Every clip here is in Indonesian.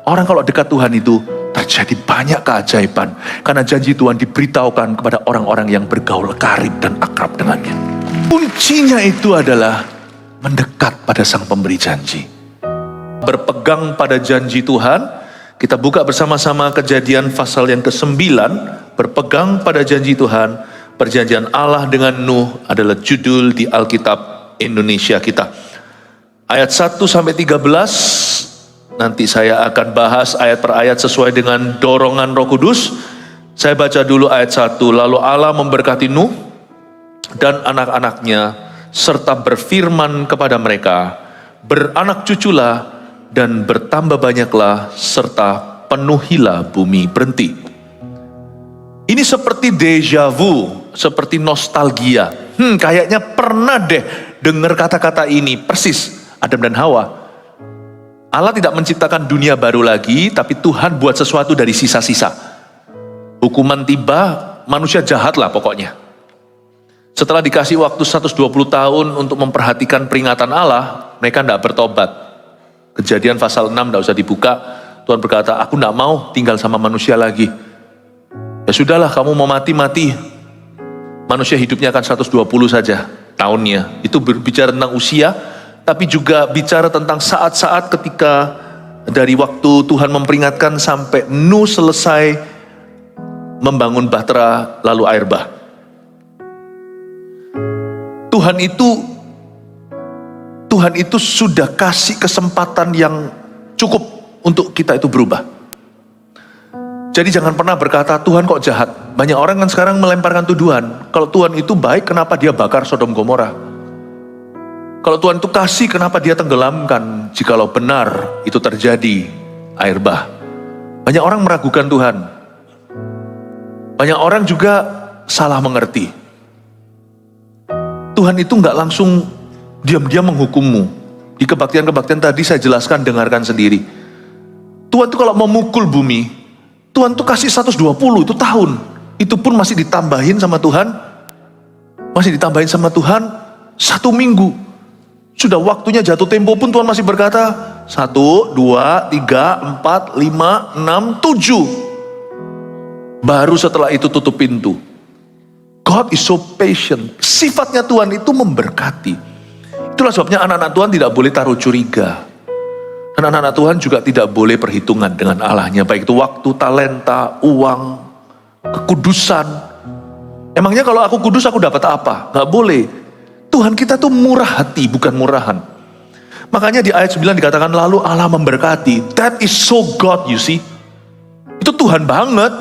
Orang kalau dekat Tuhan itu terjadi banyak keajaiban. Karena janji Tuhan diberitahukan kepada orang-orang yang bergaul karib dan akrab dengannya. Kuncinya itu adalah mendekat pada Sang Pemberi janji. Berpegang pada janji Tuhan. Kita buka bersama-sama Kejadian pasal yang ke-9. Berpegang pada janji Tuhan. Perjanjian Allah dengan Nuh adalah judul di Alkitab Indonesia kita. Ayat 1-13. Nanti saya akan bahas ayat per ayat sesuai dengan dorongan Roh Kudus. Saya baca dulu ayat 1. Lalu Allah memberkati Nuh dan anak-anaknya, serta berfirman kepada mereka, beranak cuculah dan bertambah banyaklah, serta penuhilah bumi. Berhenti. Ini seperti deja vu, seperti nostalgia. Kayaknya pernah deh dengar kata-kata ini, persis Adam dan Hawa. Allah tidak menciptakan dunia baru lagi, tapi Tuhan buat sesuatu dari sisa-sisa. Hukuman tiba, manusia jahat lah pokoknya. Setelah dikasih waktu 120 tahun untuk memperhatikan peringatan Allah, mereka tidak bertobat. Kejadian pasal 6 tidak usah dibuka. Tuhan berkata, aku tidak mau tinggal sama manusia lagi. Ya sudahlah, kamu mau mati-mati. Manusia hidupnya akan 120 saja tahunnya. Itu berbicara tentang usia, tapi juga bicara tentang saat-saat ketika dari waktu Tuhan memperingatkan sampai Nuh selesai membangun bahtera lalu air bah. Tuhan itu sudah kasih kesempatan yang cukup untuk kita itu berubah. Jadi jangan pernah berkata, Tuhan kok jahat. Banyak orang kan sekarang melemparkan tuduhan. Kalau Tuhan itu baik, kenapa dia bakar Sodom Gomora? Kalau Tuhan itu kasih, kenapa dia tenggelamkan? Jikalau benar itu terjadi air bah. Banyak orang meragukan Tuhan. Banyak orang juga salah mengerti. Tuhan itu nggak langsung diam-diam menghukummu. Di kebaktian-kebaktian tadi saya jelaskan, dengarkan sendiri. Tuhan itu kalau memukul bumi, Tuhan itu kasih 120 itu tahun. Itu pun masih ditambahin sama Tuhan. Masih ditambahin sama Tuhan 1 minggu. Sudah waktunya jatuh tempo pun Tuhan masih berkata 1, 2, 3, 4, 5, 6, 7. Baru setelah itu tutup pintu. God is so patient. Sifatnya Tuhan itu memberkati. Itulah sebabnya anak-anak Tuhan tidak boleh taruh curiga. Dan anak-anak Tuhan juga tidak boleh perhitungan dengan Allahnya. Baik itu waktu, talenta, uang, kekudusan. Emangnya kalau aku kudus aku dapat apa? Gak boleh. Tuhan kita tuh murah hati, bukan murahan. Makanya di ayat 9 dikatakan lalu Allah memberkati. That is so God, you see. Itu Tuhan banget.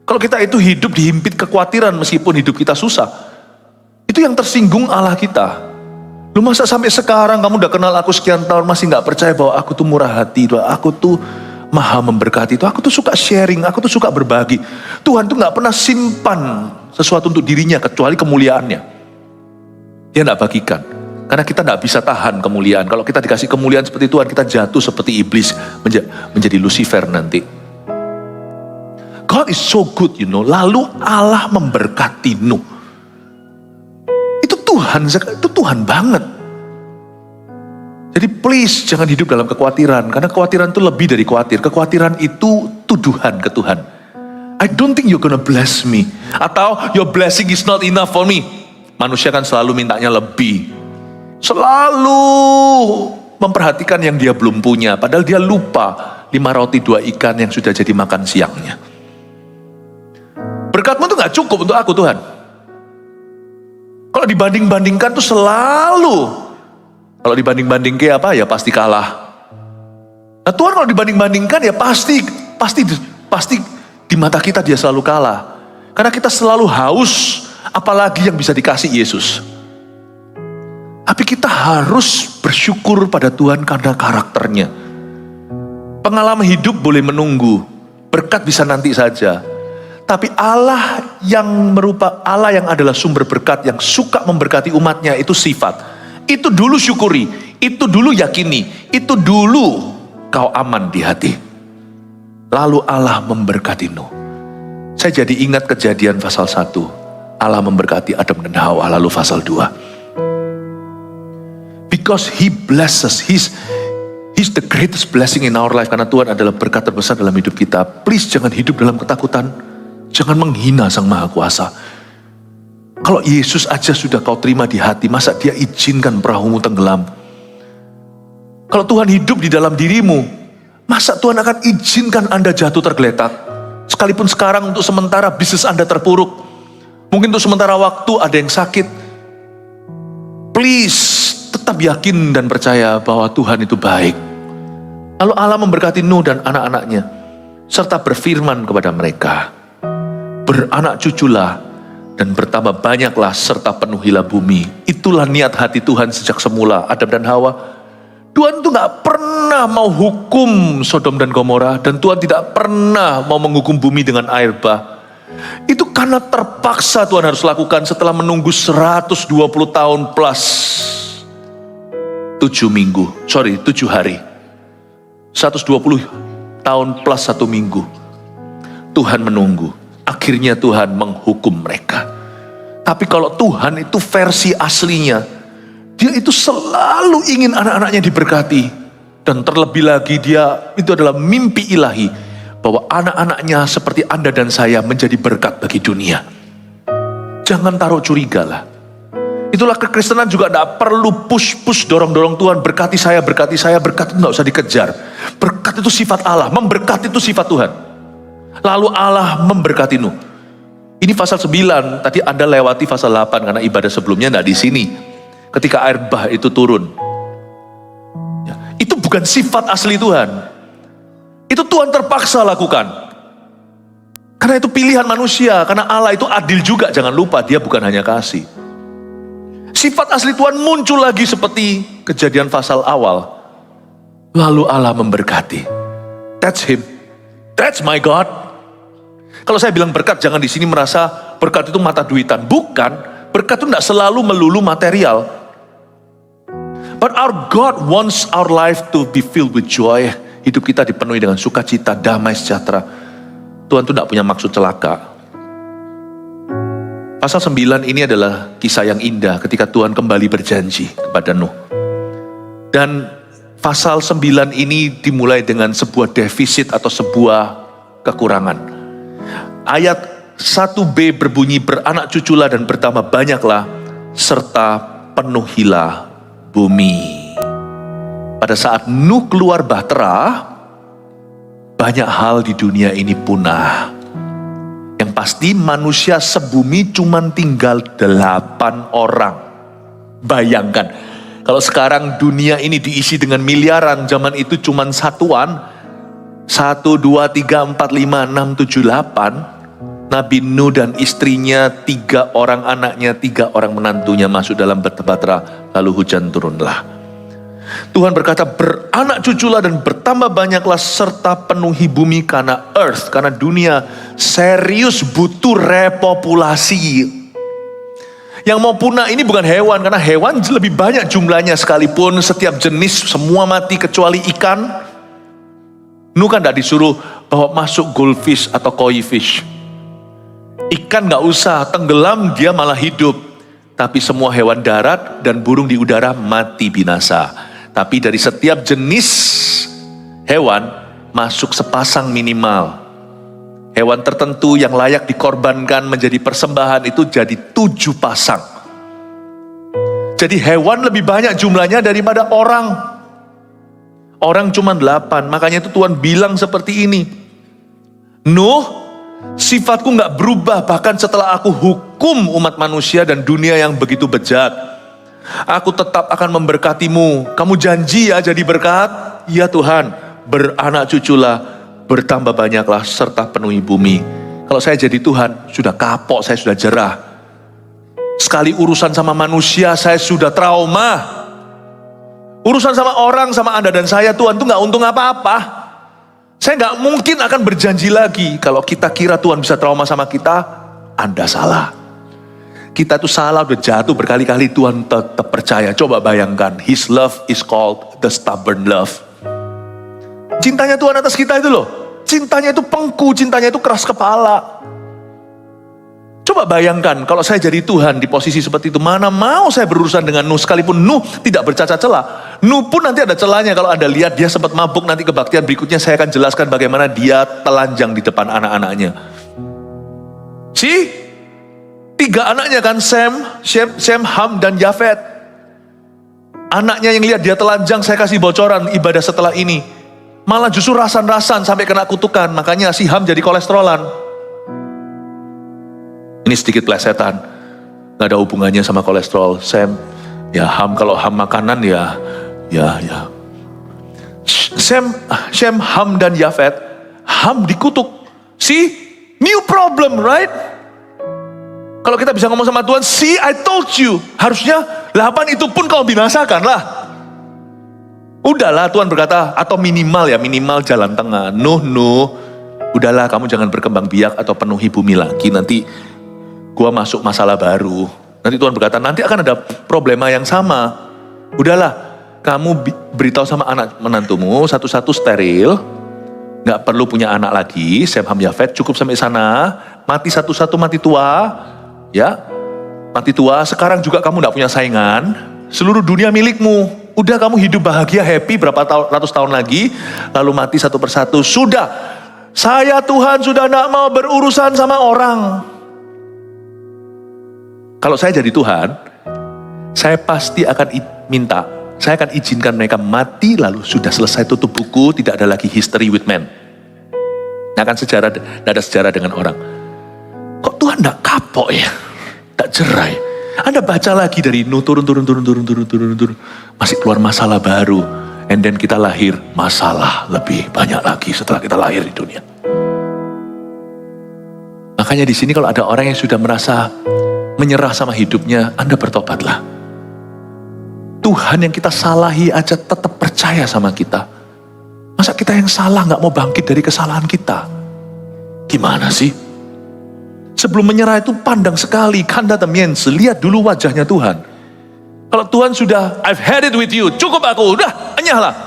Kalau kita itu hidup dihimpit kekhawatiran meskipun hidup kita susah, itu yang tersinggung Allah kita. Lu masa sampai sekarang kamu udah kenal aku sekian tahun masih gak percaya bahwa aku tuh murah hati, aku tuh maha memberkati, aku tuh suka sharing, aku tuh suka berbagi. Tuhan tuh gak pernah simpan sesuatu untuk dirinya kecuali kemuliaannya. Dia gak bagikan. Karena kita gak bisa tahan kemuliaan. Kalau kita dikasih kemuliaan seperti Tuhan, kita jatuh seperti iblis menjadi Lucifer nanti. God is so good, you know. Lalu Allah memberkati Nuh. Itu Tuhan banget. Jadi please jangan hidup dalam kekhawatiran. Karena kekhawatiran itu lebih dari khawatir. Kekhawatiran itu tuduhan ke Tuhan. I don't think you're gonna bless me. Atau your blessing is not enough for me. Manusia kan selalu mintanya lebih. Selalu memperhatikan yang dia belum punya. Padahal dia lupa 5 roti 2 ikan yang sudah jadi makan siangnya. Berkatmu tuh gak cukup untuk aku Tuhan. Kalau dibanding-bandingkan tuh selalu. Kalau dibanding-bandingkan apa ya pasti kalah. Nah Tuhan kalau dibanding-bandingkan ya pasti di mata kita dia selalu kalah. Karena kita selalu haus. Apalagi yang bisa dikasih Yesus. Tapi kita harus bersyukur pada Tuhan karena karakternya. Pengalaman hidup boleh menunggu. Berkat bisa nanti saja. Tapi Allah yang adalah sumber berkat, yang suka memberkati umatnya, itu sifat. Itu dulu syukuri, itu dulu yakini, itu dulu kau aman di hati. Lalu Allah memberkati Nuh. Saya jadi ingat Kejadian pasal 1. Allah memberkati Adam dan Hawa, lalu pasal 2. Because he blesses, he He's the greatest blessing in our life, karena Tuhan adalah berkat terbesar dalam hidup kita. Please jangan hidup dalam ketakutan. Jangan menghina Sang Maha Kuasa. Kalau Yesus aja sudah kau terima di hati, masa dia izinkan perahumu tenggelam? Kalau Tuhan hidup di dalam dirimu, masa Tuhan akan izinkan Anda jatuh tergeletak? Sekalipun sekarang untuk sementara bisnis Anda terpuruk, mungkin untuk sementara waktu ada yang sakit, please tetap yakin dan percaya bahwa Tuhan itu baik. Lalu Allah memberkati Nuh dan anak-anaknya, serta berfirman kepada mereka, beranak cuculah dan bertambah banyaklah serta penuhilah bumi. Itulah niat hati Tuhan sejak semula Adam dan Hawa. Tuhan itu gak pernah mau hukum Sodom dan Gomora, dan Tuhan tidak pernah mau menghukum bumi dengan air bah. Itu karena terpaksa Tuhan harus lakukan setelah menunggu 120 tahun plus 7 hari. 120 tahun plus 1 minggu. Tuhan menunggu. Akhirnya Tuhan menghukum mereka. Tapi kalau Tuhan itu versi aslinya, dia itu selalu ingin anak-anaknya diberkati. Dan terlebih lagi dia itu adalah mimpi ilahi, bahwa anak-anaknya seperti Anda dan saya menjadi berkat bagi dunia. Jangan taruh curiga lah. Itulah kekristenan juga tidak perlu push dorong-dorong Tuhan, berkat itu nggak usah dikejar. Berkat itu sifat Allah, memberkati itu sifat Tuhan. Lalu Allah memberkati Nuh. Ini pasal 9, tadi Anda lewati pasal 8 karena ibadah sebelumnya tidak di sini. Ketika air bah itu turun. Ya, itu bukan sifat asli Tuhan. Itu Tuhan terpaksa lakukan. Karena itu pilihan manusia, karena Allah itu adil juga, jangan lupa dia bukan hanya kasih. Sifat asli Tuhan muncul lagi seperti Kejadian pasal awal. Lalu Allah memberkati. That's Him. That's my God. Kalau saya bilang berkat, jangan di sini merasa berkat itu mata duitan. Bukan. Berkat itu tidak selalu melulu material. But our God wants our life to be filled with joy. Hidup kita dipenuhi dengan sukacita, damai, sejahtera. Tuhan itu tidak punya maksud celaka. Pasal 9 ini adalah kisah yang indah ketika Tuhan kembali berjanji kepada Nuh. Dan pasal 9 ini dimulai dengan sebuah defisit atau sebuah kekurangan. Ayat 1b berbunyi, beranak cuculah dan bertambah banyaklah, serta penuhilah bumi. Pada saat Nuh keluar bahtera, banyak hal di dunia ini punah. Yang pasti manusia sebumi cuma tinggal 8 orang. Bayangkan, kalau sekarang dunia ini diisi dengan miliaran, zaman itu cuma satuan. 1, 2, 3, 4, 5, 6, 7, 8. Nabi Nuh dan istrinya, 3 orang anaknya, 3 orang menantunya masuk dalam bahtera, lalu hujan turunlah. Tuhan berkata, beranak cuculah dan bertambah banyaklah serta penuhi bumi, karena dunia serius butuh repopulasi. Yang mau punah ini bukan hewan, karena hewan lebih banyak jumlahnya, sekalipun setiap jenis semua mati kecuali ikan. Nuh kan tidak disuruh bawa masuk goldfish atau koi fish. Ikan gak usah, tenggelam dia malah hidup. Tapi semua hewan darat dan burung di udara mati binasa. Tapi dari setiap jenis hewan masuk sepasang minimal. Hewan tertentu yang layak dikorbankan menjadi persembahan itu jadi 7 pasang. Jadi hewan lebih banyak jumlahnya daripada orang. Orang cuma 8. Makanya itu Tuhan bilang seperti ini, Nuh, sifatku gak berubah bahkan setelah aku hukum umat manusia dan dunia yang begitu bejat. Aku tetap akan memberkatimu. Kamu janji ya jadi berkat? Ya Tuhan, beranak cuculah, bertambah banyaklah serta penuhi bumi. Kalau saya jadi Tuhan, sudah kapok, saya sudah jerah. Sekali urusan sama manusia, saya sudah trauma. Urusan sama orang, sama Anda dan saya, Tuhan tuh gak untung apa-apa. Saya gak mungkin akan berjanji lagi. Kalau kita kira Tuhan bisa trauma sama kita, Anda salah. Kita tuh salah, udah jatuh berkali-kali, Tuhan tetap percaya. Coba bayangkan, His love is called the stubborn love. Cintanya Tuhan atas kita itu loh. Cintanya itu pengku, cintanya itu keras kepala. Coba Coba bayangkan kalau saya jadi Tuhan di posisi seperti itu, mana mau saya berurusan dengan Nuh, sekalipun Nuh tidak bercacat celah. Nuh pun nanti ada celahnya, kalau Anda lihat dia sempat mabuk, nanti kebaktian berikutnya saya akan jelaskan bagaimana dia telanjang di depan anak-anaknya. Tiga anaknya kan, Sem, Ham, dan Yafet. Anaknya yang lihat dia telanjang, saya kasih bocoran ibadah setelah ini. Malah justru rasan-rasan sampai kena kutukan, makanya si Ham jadi kolesterolan. Ini sedikit plesetan, gak ada hubungannya sama kolesterol. Sem, ya Ham, kalau Ham makanan ya. Sem, Ham, dan Yafet. Ham dikutuk. New problem, right? Kalau kita bisa ngomong sama Tuhan, I told you. Harusnya 8 itu pun kau binasakan lah. Udahlah, Tuhan berkata, atau minimal jalan tengah. Nuh, udahlah, kamu jangan berkembang biak atau penuhi bumi lagi. Nanti gua masuk masalah baru. Nanti Tuhan berkata, nanti akan ada problema yang sama. Udahlah, kamu beritahu sama anak menantumu, satu-satu steril, gak perlu punya anak lagi, Sem, Ham, Yafet, cukup sampai sana, mati satu-satu, mati tua, ya, mati tua, sekarang juga kamu gak punya saingan, seluruh dunia milikmu, udah kamu hidup bahagia, happy, berapa ratus tahun lagi, lalu mati satu persatu, sudah, saya Tuhan sudah gak mau berurusan sama orang. Kalau saya jadi Tuhan, saya pasti akan minta, saya akan izinkan mereka mati, lalu sudah selesai, tutup buku, tidak ada lagi history with man. Nggak ada sejarah dengan orang. Kok Tuhan nggak kapok ya? Nggak cerai. Anda baca lagi dari Nuh, turun. Masih keluar masalah baru. And then kita lahir, masalah lebih banyak lagi setelah kita lahir di dunia. Makanya di sini kalau ada orang yang sudah merasa menyerah sama hidupnya, Anda bertobatlah. Tuhan yang kita salahi aja tetap percaya sama kita. Masa kita yang salah gak mau bangkit dari kesalahan kita? Gimana sih? Sebelum menyerah itu pandang sekali, kanda temiense, lihat dulu wajahnya Tuhan. Kalau Tuhan sudah, I've had it with you, cukup aku, udah, enyahlah.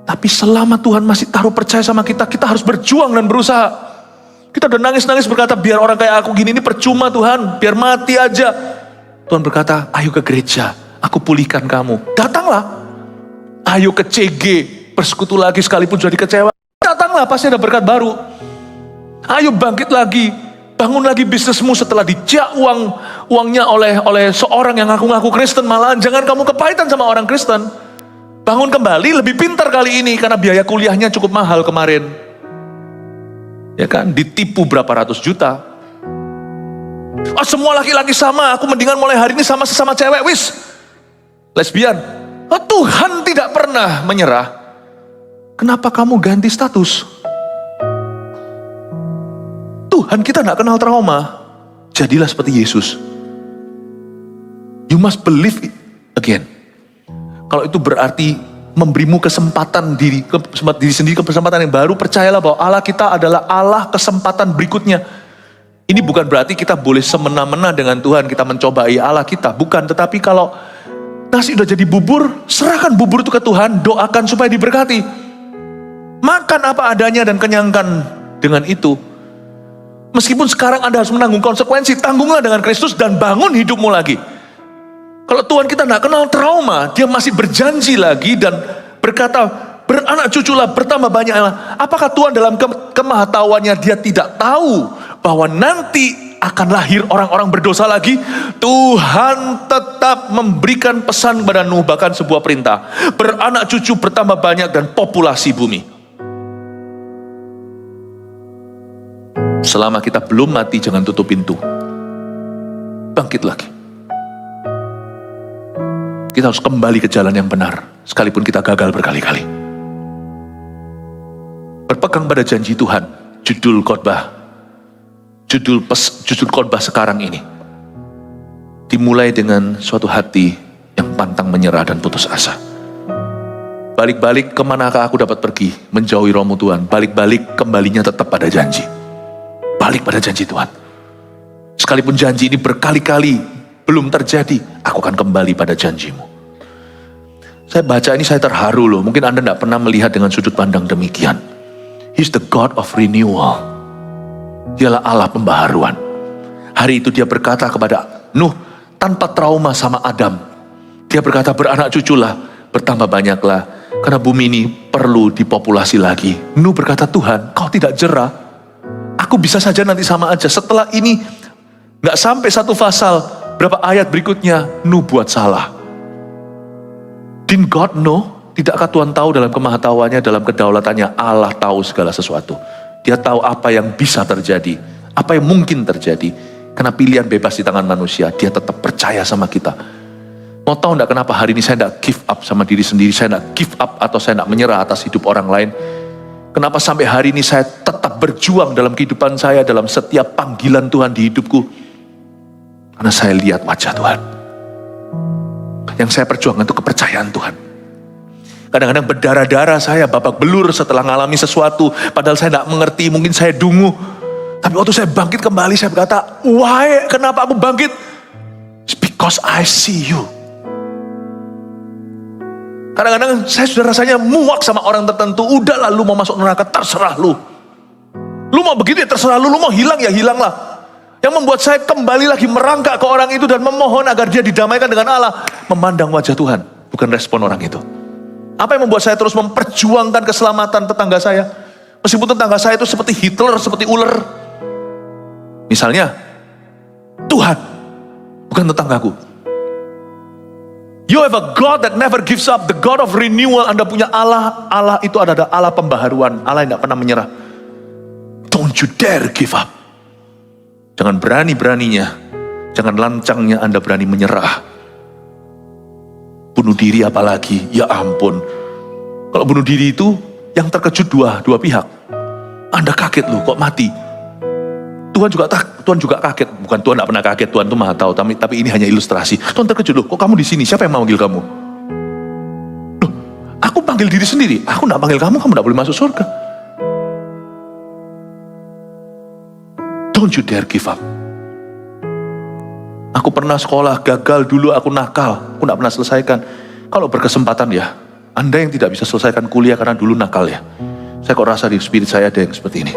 Tapi selama Tuhan masih taruh percaya sama kita, kita harus berjuang dan berusaha. Kita udah nangis-nangis berkata, biar orang kayak aku gini, ini percuma Tuhan, biar mati aja. Tuhan berkata, ayo ke gereja, aku pulihkan kamu. Datanglah. Ayo ke CG, bersekutu lagi sekalipun sudah dikecewa. Datanglah, pasti ada berkat baru. Ayo bangkit lagi, bangun lagi bisnismu setelah dijak uangnya oleh seorang yang ngaku-ngaku Kristen. Malahan jangan kamu kepahitan sama orang Kristen. Bangun kembali, lebih pintar kali ini, karena biaya kuliahnya cukup mahal kemarin. Ya kan, ditipu berapa ratus juta. Oh, semua laki-laki sama, aku mendingan mulai hari ini sama sesama cewek, lesbian. Oh, Tuhan tidak pernah menyerah. Kenapa kamu ganti status? Tuhan kita tidak kenal trauma. Jadilah seperti Yesus. You must believe it again. Kalau itu berarti memberimu kesempatan diri sendiri, kesempatan yang baru, percayalah bahwa Allah kita adalah Allah kesempatan berikutnya. Ini bukan berarti kita boleh semena-mena dengan Tuhan, kita mencobai Allah kita, bukan. Tetapi kalau nasi udah jadi bubur, serahkan bubur itu ke Tuhan, doakan supaya diberkati. Makan apa adanya dan kenyangkan dengan itu. Meskipun sekarang Anda harus menanggung konsekuensi, tanggunglah dengan Kristus dan bangun hidupmu lagi. Kalau Tuhan kita tidak kenal trauma, dia masih berjanji lagi dan berkata, beranak cuculah, bertambah banyaklah. Apakah Tuhan dalam kemahatauannya dia tidak tahu bahwa nanti akan lahir orang-orang berdosa lagi? Tuhan tetap memberikan pesan kepada Nuh, bahkan sebuah perintah. Beranak cucu, bertambah banyak dan populasi bumi. Selama kita belum mati, jangan tutup pintu. Bangkit lagi. Kita harus kembali ke jalan yang benar, sekalipun kita gagal berkali-kali. Berpegang pada janji Tuhan, judul khotbah sekarang ini. Dimulai dengan suatu hati yang pantang menyerah dan putus asa. Balik-balik kemanakah aku dapat pergi, menjauhi rohmu Tuhan. Balik-balik kembalinya tetap pada janji. Balik pada janji Tuhan. Sekalipun janji ini berkali-kali belum terjadi, aku akan kembali pada janjimu. Saya baca ini, saya terharu loh. Mungkin Anda tidak pernah melihat dengan sudut pandang demikian. He's the God of renewal. Dialah Allah pembaharuan. Hari itu dia berkata kepada Nuh, tanpa trauma sama Adam. Dia berkata, beranak cuculah, bertambah banyaklah, karena bumi ini perlu dipopulasi lagi. Nuh berkata, Tuhan, kau tidak jera. Aku bisa saja nanti sama aja. Setelah ini, gak sampai satu pasal, berapa ayat berikutnya, Nuh buat salah. Didn't God know? Tidakkah Tuhan tahu dalam kemahatauannya, dalam kedaulatannya, Allah tahu segala sesuatu. Dia tahu apa yang bisa terjadi, apa yang mungkin terjadi. Karena pilihan bebas di tangan manusia, dia tetap percaya sama kita. Mau tahu enggak kenapa hari ini saya enggak give up sama diri sendiri, saya enggak give up atau saya enggak menyerah atas hidup orang lain. Kenapa sampai hari ini saya tetap berjuang dalam kehidupan saya, dalam setiap panggilan Tuhan di hidupku? Karena saya lihat wajah Tuhan. Yang saya perjuangkan itu kepercayaan Tuhan. Kadang-kadang berdarah-darah saya, babak belur setelah mengalami sesuatu, padahal saya enggak mengerti, mungkin saya dungu. Tapi waktu saya bangkit kembali, saya berkata, why? Kenapa aku bangkit? It's because I see you. Kadang-kadang saya sudah rasanya muak sama orang tertentu. Udahlah, lu mau masuk neraka, terserah lu. Lu mau begitu ya terserah lu mau hilang ya hilanglah. Yang membuat saya kembali lagi merangkak ke orang itu dan memohon agar dia didamaikan dengan Allah. Memandang wajah Tuhan, bukan respon orang itu. Apa yang membuat saya terus memperjuangkan keselamatan tetangga saya? Meskipun tetangga saya itu seperti Hitler, seperti ular. Misalnya, Tuhan, bukan tetanggaku. You have a God that never gives up, the God of renewal. Anda punya Allah, Allah itu adalah Allah pembaharuan, Allah yang gak pernah menyerah. Don't you dare give up. Jangan berani-beraninya, jangan lancangnya Anda berani menyerah. Bunuh diri apalagi, ya ampun. Kalau bunuh diri itu, yang terkejut dua pihak. Anda kaget loh, kok mati? Tuhan juga kaget. Bukan Tuhan tidak pernah kaget, Tuhan itu maha tahu. Tapi ini hanya ilustrasi. Tuhan terkejut, loh kok kamu di sini? Siapa yang memanggil kamu? Loh, aku panggil diri sendiri. Aku tidak panggil kamu tidak boleh masuk surga. Don't you dare give up. Aku pernah sekolah, gagal dulu, aku nakal. Aku tidak pernah selesaikan. Kalau berkesempatan ya, Anda yang tidak bisa selesaikan kuliah karena dulu nakal ya. Saya kok rasa di spirit saya ada yang seperti ini.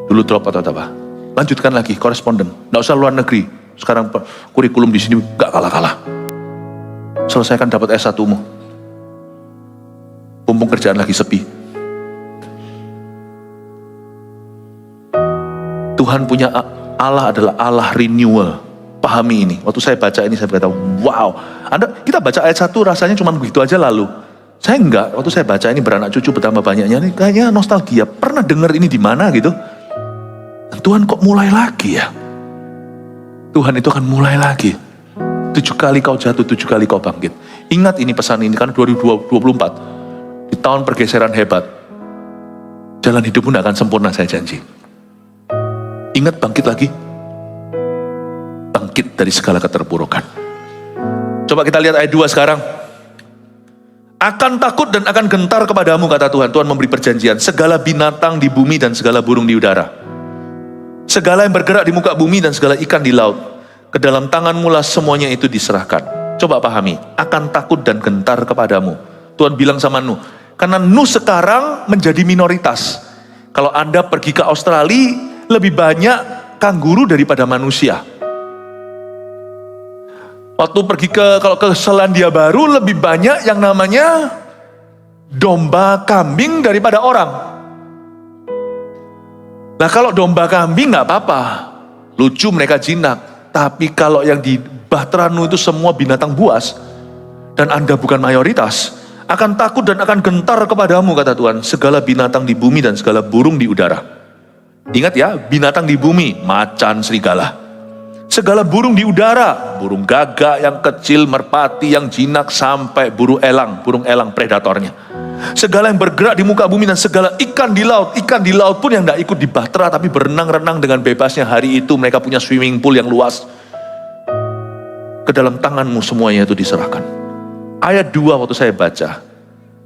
Dulu drop atau apa. Lanjutkan lagi, koresponden. Nggak usah luar negeri. Sekarang kurikulum di sini gak kalah-kalah. Selesaikan dapat S1-mu. Mumpung kerjaan lagi sepi. Tuhan punya Allah adalah Allah renewal. Pahami ini. Waktu saya baca ini saya berkata, wow. Kita baca ayat 1 rasanya cuma begitu aja lalu. Saya enggak. Waktu saya baca ini beranak cucu bertambah banyaknya. Ini kayaknya nostalgia. Pernah dengar ini di mana gitu? Tuhan kok mulai lagi ya? Tuhan itu akan mulai lagi. 7 kali kau jatuh, 7 kali kau bangkit. Ingat ini pesan ini, karena 2024, di tahun pergeseran hebat, jalan hidupmu tidak akan sempurna, saya janji. Ingat bangkit lagi. Bangkit dari segala keterpurukan. Coba kita lihat ayat 2 sekarang. Akan takut dan akan gentar kepadamu, kata Tuhan. Tuhan memberi perjanjian. Segala binatang di bumi dan segala burung di udara. Segala yang bergerak di muka bumi dan segala ikan di laut. Ke dalam tanganmu lah semuanya itu diserahkan. Coba pahami. Akan takut dan gentar kepadamu. Tuhan bilang sama Nuh. Karena Nuh sekarang menjadi minoritas. Kalau Anda pergi ke Australia, lebih banyak kanguru daripada manusia. Waktu pergi kalau ke Selandia Baru, lebih banyak yang namanya domba kambing daripada orang. Nah kalau domba kambing nggak apa-apa, lucu mereka jinak. Tapi kalau yang di Bahtera Nuh itu semua binatang buas, dan Anda bukan mayoritas, akan takut dan akan gentar kepadamu, kata Tuhan, segala binatang di bumi dan segala burung di udara. Ingat ya, binatang di bumi, macan, serigala. Segala burung di udara, burung gagak yang kecil, merpati yang jinak, sampai burung elang predatornya. Segala yang bergerak di muka bumi dan segala ikan di laut pun yang tidak ikut di bahtera tapi berenang-renang dengan bebasnya. Hari itu mereka punya swimming pool yang luas. Ke dalam tanganmu semuanya itu diserahkan. Ayat 2 waktu saya baca,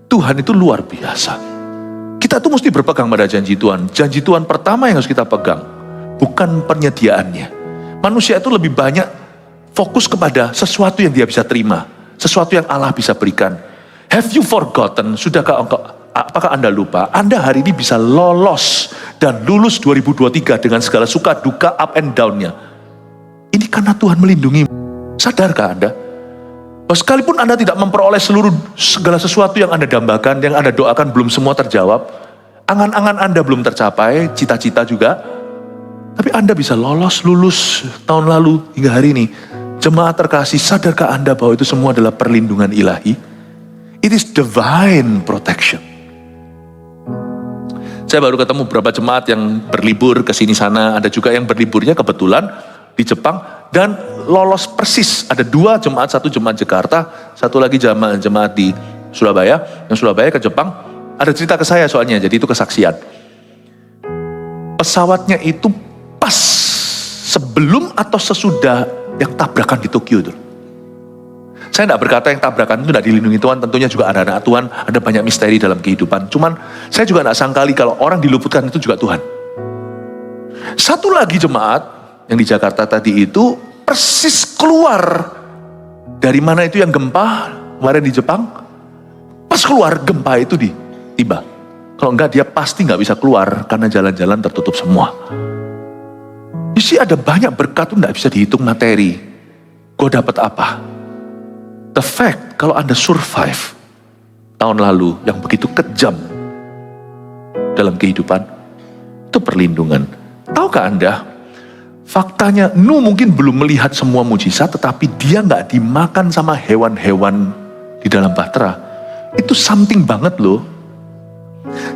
Tuhan itu luar biasa. Kita tuh mesti berpegang pada janji Tuhan. Janji Tuhan pertama yang harus kita pegang, bukan penyediaannya. Manusia itu lebih banyak fokus kepada sesuatu yang dia bisa terima, sesuatu yang Allah bisa berikan. Have you forgotten? Apakah Anda lupa? Anda hari ini bisa lolos dan lulus 2023 dengan segala suka duka up and down-nya. Ini karena Tuhan melindungi. Sadarkah Anda? Bahwa sekalipun Anda tidak memperoleh segala sesuatu yang Anda dambakan, yang Anda doakan belum semua terjawab, angan-angan Anda belum tercapai, cita-cita juga, tapi Anda bisa lulus tahun lalu hingga hari ini. Jemaat terkasih, sadarkah Anda bahwa itu semua adalah perlindungan ilahi? It is divine protection. Saya baru ketemu beberapa jemaat yang berlibur ke sini sana, ada juga yang berliburnya kebetulan di Jepang dan lolos persis. Ada 2 jemaat, 1 jemaat Jakarta, 1 lagi jemaat di Surabaya. Yang Surabaya ke Jepang, ada cerita ke saya soalnya, jadi itu kesaksian. Pesawatnya itu pas sebelum atau sesudah yang tabrakan di Tokyo itu. Saya tidak berkata yang tabrakan itu tidak dilindungi Tuhan, tentunya juga ada anak Tuhan, ada banyak misteri dalam kehidupan. Cuman saya juga tidak sangkali kalau orang diluputkan itu juga Tuhan. Satu lagi jemaat yang di Jakarta tadi itu persis keluar dari mana itu yang gempa kemarin di Jepang. Pas keluar gempa itu tiba. Kalau enggak dia pasti nggak bisa keluar karena jalan-jalan tertutup semua. Isi ada banyak berkat tuh nggak bisa dihitung materi. Gue dapat apa? The fact kalau Anda survive tahun lalu yang begitu kejam dalam kehidupan, itu perlindungan. Tahukah Anda? Faktanya Nuh mungkin belum melihat semua mujizat, tetapi dia nggak dimakan sama hewan-hewan di dalam bahtera. Itu something banget loh.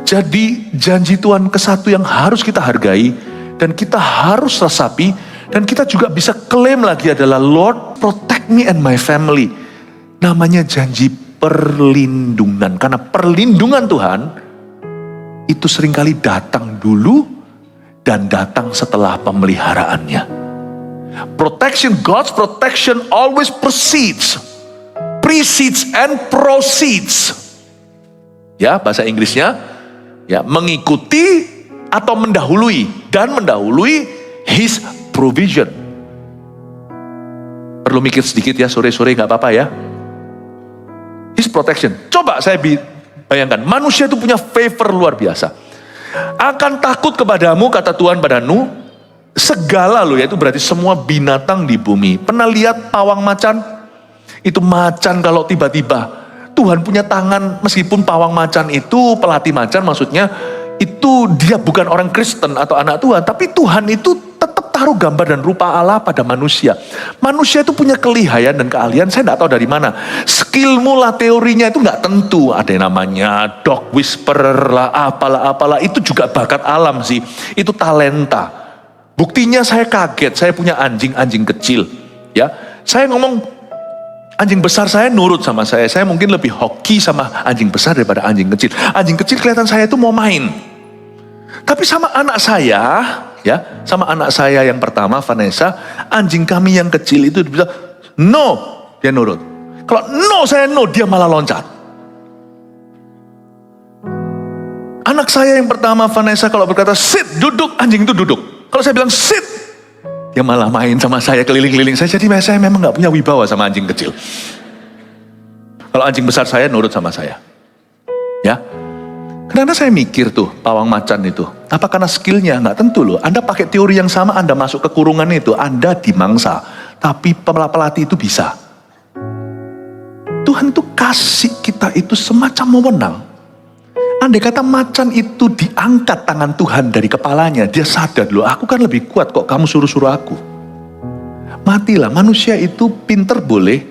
Jadi janji Tuhan ke satu yang harus kita hargai, dan kita harus resapi, dan kita juga bisa klaim lagi adalah Lord protect me and my family. Namanya janji perlindungan. Karena perlindungan Tuhan itu seringkali datang dulu dan datang setelah pemeliharaannya. Protection, God's protection always precedes and proceeds. Ya, bahasa Inggrisnya ya, mengikuti atau mendahului, dan mendahului His provision. Perlu mikir sedikit ya, sore-sore gak apa-apa ya. His protection. Coba saya bayangkan, manusia itu punya favor luar biasa. Akan takut kepadamu, kata Tuhan pada Nuh, segala loh ya, itu berarti semua binatang di bumi. Pernah lihat pawang macan? Itu macan kalau tiba-tiba Tuhan punya tangan, meskipun pawang macan itu, pelatih macan maksudnya, itu dia bukan orang Kristen atau anak Tuhan, tapi Tuhan itu tetap taruh gambar dan rupa Allah pada manusia. Manusia itu punya kelihayan dan keahlian, saya tidak tahu dari mana. Skillmu lah, teorinya itu nggak tentu. Ada yang namanya dog whisperer lah, apalah, itu juga bakat alam sih. Itu talenta. Buktinya saya kaget, saya punya anjing kecil. Ya, saya ngomong, anjing besar saya nurut sama saya mungkin lebih hoki sama anjing besar daripada anjing kecil. Anjing kecil kelihatan saya itu mau main. Tapi sama anak saya, ya, sama anak saya yang pertama, Vanessa, anjing kami yang kecil itu bisa, no, dia nurut. Kalau no, saya no, dia malah loncat. Anak saya yang pertama, Vanessa, kalau berkata sit, duduk, anjing itu duduk. Kalau saya bilang sit, dia malah main sama saya, keliling-keliling saya. Jadi saya memang gak punya wibawa sama anjing kecil. Kalau anjing besar saya nurut sama saya. Ya. Karena saya mikir tuh, pawang macan itu. Apa karena skillnya? Gak tentu loh. Anda pakai teori yang sama, Anda masuk ke kurungan itu, Anda dimangsa. Tapi pelatih itu bisa. Tuhan itu kasih kita itu semacam wewenang. Andai kata macan itu diangkat tangan Tuhan dari kepalanya, dia sadar loh, aku kan lebih kuat kok kamu suruh-suruh aku. Matilah, manusia itu pinter boleh,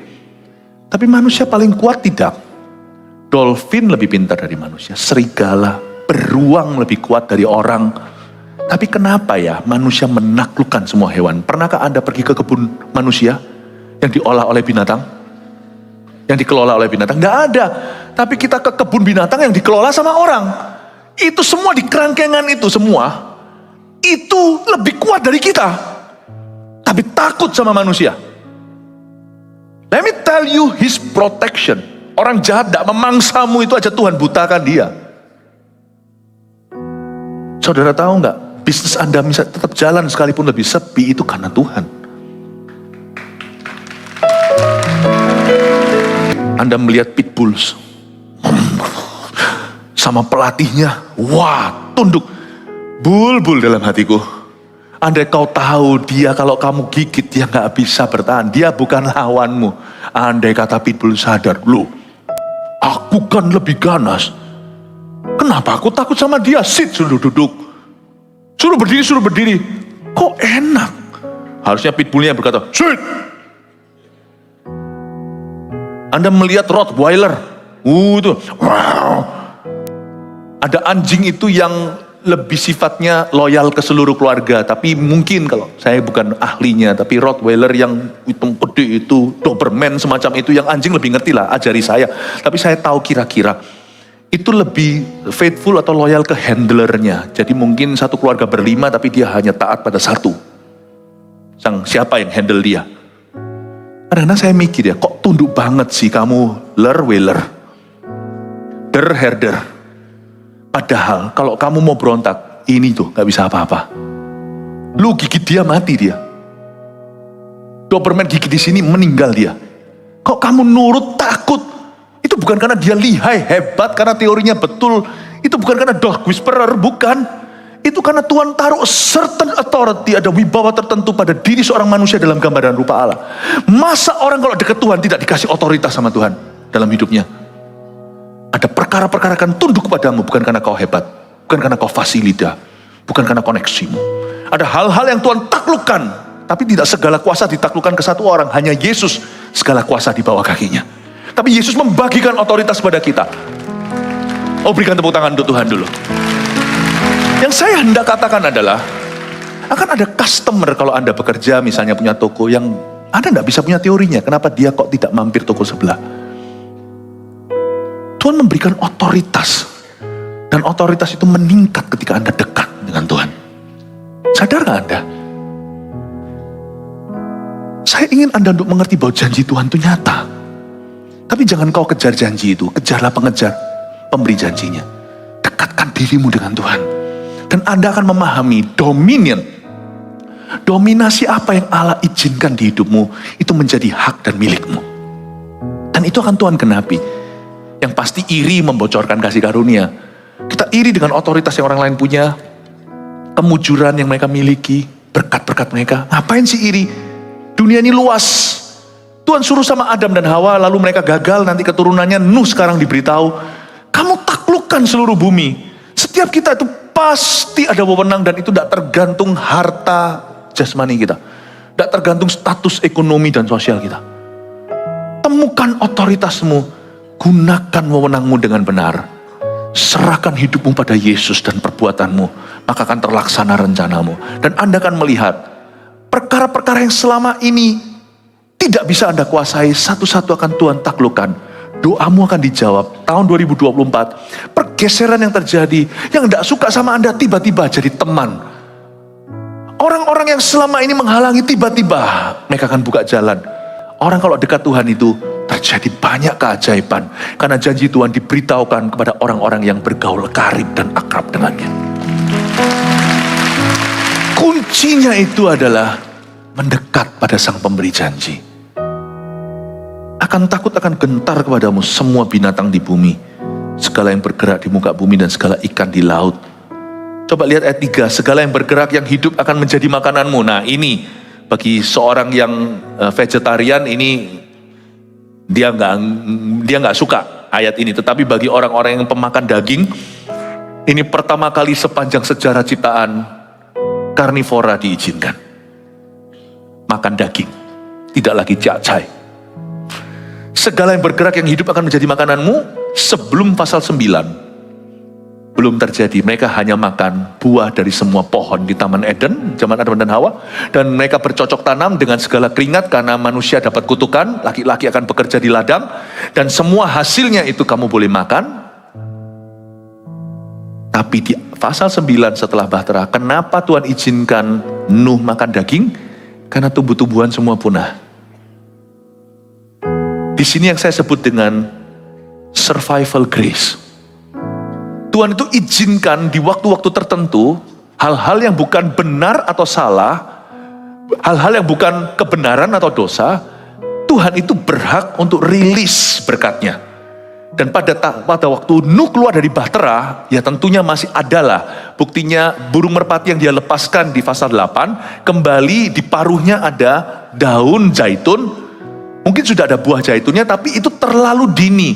tapi manusia paling kuat tidak. Dolphin lebih pintar dari manusia, serigala, beruang lebih kuat dari orang. Tapi kenapa ya manusia menaklukkan semua hewan? Pernahkah Anda pergi ke kebun manusia yang diolah oleh binatang? Yang dikelola oleh binatang? Nggak ada. Tapi kita ke kebun binatang yang dikelola sama orang. Itu semua di kerangkengan itu semua. Itu lebih kuat dari kita. Tapi takut sama manusia. Let me tell you His protection. Orang jahat tidak memangsamu itu aja Tuhan butakan dia. Saudara tahu nggak? Bisnis Anda bisa tetap jalan sekalipun lebih sepi itu karena Tuhan. Anda melihat pitbulls sama pelatihnya, wah tunduk. bulbul dalam hatiku. Andai kau tahu dia kalau kamu gigit dia gak bisa bertahan. Dia bukan lawanmu. Andai kata pitbull sadar, loh, aku kan lebih ganas. Kenapa aku takut sama dia? Sit, suruh duduk. Suruh berdiri. Kok enak? Harusnya pitbullnya berkata, sit. Anda melihat Rottweiler. Itu. Wow. Ada anjing itu yang lebih sifatnya loyal ke seluruh keluarga. Tapi mungkin kalau saya bukan ahlinya, tapi Rottweiler yang hitam gede itu, Doberman semacam itu, yang anjing lebih ngerti lah, ajari saya. Tapi saya tahu kira-kira itu lebih faithful atau loyal ke handlernya. Jadi mungkin satu keluarga berlima tapi dia hanya taat pada satu. Siapa yang handle dia. Kadang-kadang saya mikir ya, kok tunduk banget sih kamu Lerweiler, herder. Padahal kalau kamu mau berontak, ini tuh gak bisa apa-apa. Lu gigit dia, mati dia. Doberman gigit di sini, meninggal dia. Kok kamu nurut, takut? Itu bukan karena dia lihai, hebat, karena teorinya betul. Itu bukan karena dog whisperer, bukan. Itu karena Tuhan taruh certain authority, ada wibawa tertentu pada diri seorang manusia dalam gambar dan rupa Allah. Masa orang kalau dekat Tuhan tidak dikasih otoritas sama Tuhan dalam hidupnya? Ada perkara-perkara akan tunduk kepadamu, bukan karena kau hebat, bukan karena kau fasilita, bukan karena koneksimu. Ada hal-hal yang Tuhan taklukkan, tapi tidak segala kuasa ditaklukkan ke satu orang. Hanya Yesus segala kuasa di bawah kakinya. Tapi Yesus membagikan otoritas pada kita. Oh, berikan tepuk tangan untuk Tuhan dulu. Yang saya hendak katakan adalah, akan ada customer kalau Anda bekerja, misalnya punya toko, yang Anda tidak bisa punya teorinya. Kenapa dia kok tidak mampir toko sebelah? Tuhan memberikan otoritas. Dan otoritas itu meningkat ketika Anda dekat dengan Tuhan. Sadar gak Anda? Saya ingin Anda untuk mengerti bahwa janji Tuhan itu nyata. Tapi jangan kau kejar janji itu. Kejarlah pengejar pemberi janjinya. Dekatkan dirimu dengan Tuhan. Dan Anda akan memahami dominion. Dominasi apa yang Allah izinkan di hidupmu, itu menjadi hak dan milikmu. Dan itu akan Tuhan genapi. Yang pasti iri membocorkan kasih karunia. Kita iri dengan otoritas yang orang lain punya, kemujuran yang mereka miliki, berkat-berkat mereka. Ngapain sih iri? Dunia ini luas. Tuhan suruh sama Adam dan Hawa, lalu mereka gagal, nanti keturunannya Nuh sekarang diberitahu, kamu taklukkan seluruh bumi. Setiap kita itu pasti ada wewenang, dan itu tidak tergantung harta jasmani kita. Tidak tergantung status ekonomi dan sosial kita. Temukan otoritasmu. Gunakan wewenangmu dengan benar. Serahkan hidupmu pada Yesus dan perbuatanmu. Maka akan terlaksana rencanamu. Dan Anda akan melihat perkara-perkara yang selama ini tidak bisa Anda kuasai, satu-satu akan Tuhan taklukkan. Doamu akan dijawab. Tahun 2024, pergeseran yang terjadi, yang tidak suka sama Anda tiba-tiba jadi teman. Orang-orang yang selama ini menghalangi, tiba-tiba mereka akan buka jalan. Orang kalau dekat Tuhan itu terjadi banyak keajaiban. Karena janji Tuhan diberitahukan kepada orang-orang yang bergaul karib dan akrab dengannya. Kuncinya itu adalah mendekat pada sang pemberi janji. Akan takut, akan gentar kepadamu semua binatang di bumi, segala yang bergerak di muka bumi dan segala ikan di laut. Coba lihat ayat 3, segala yang bergerak yang hidup akan menjadi makananmu. Nah ini bagi seorang yang vegetarian ini dia nggak suka ayat ini. Tetapi bagi orang-orang yang pemakan daging, ini pertama kali sepanjang sejarah ciptaan karnivora diizinkan makan daging, tidak lagi cacai. Segala yang bergerak yang hidup akan menjadi makananmu. Sebelum pasal 9 belum terjadi. Mereka hanya makan buah dari semua pohon di Taman Eden, zaman Adam dan Hawa. Dan mereka bercocok tanam dengan segala keringat, karena manusia dapat kutukan, laki-laki akan bekerja di ladang. Dan semua hasilnya itu kamu boleh makan. Tapi di pasal 9 setelah Bahtera, kenapa Tuhan izinkan Nuh makan daging? Karena tumbuh-tumbuhan semua punah. Di sini yang saya sebut dengan survival grace. Tuhan itu izinkan di waktu-waktu tertentu hal-hal yang bukan benar atau salah, hal-hal yang bukan kebenaran atau dosa, Tuhan itu berhak untuk rilis berkatnya. Dan pada waktu Nuh keluar dari bahtera, ya tentunya masih adalah buktinya burung merpati yang dia lepaskan di pasal 8, kembali di paruhnya ada daun zaitun, mungkin sudah ada buah zaitunnya, tapi itu terlalu dini.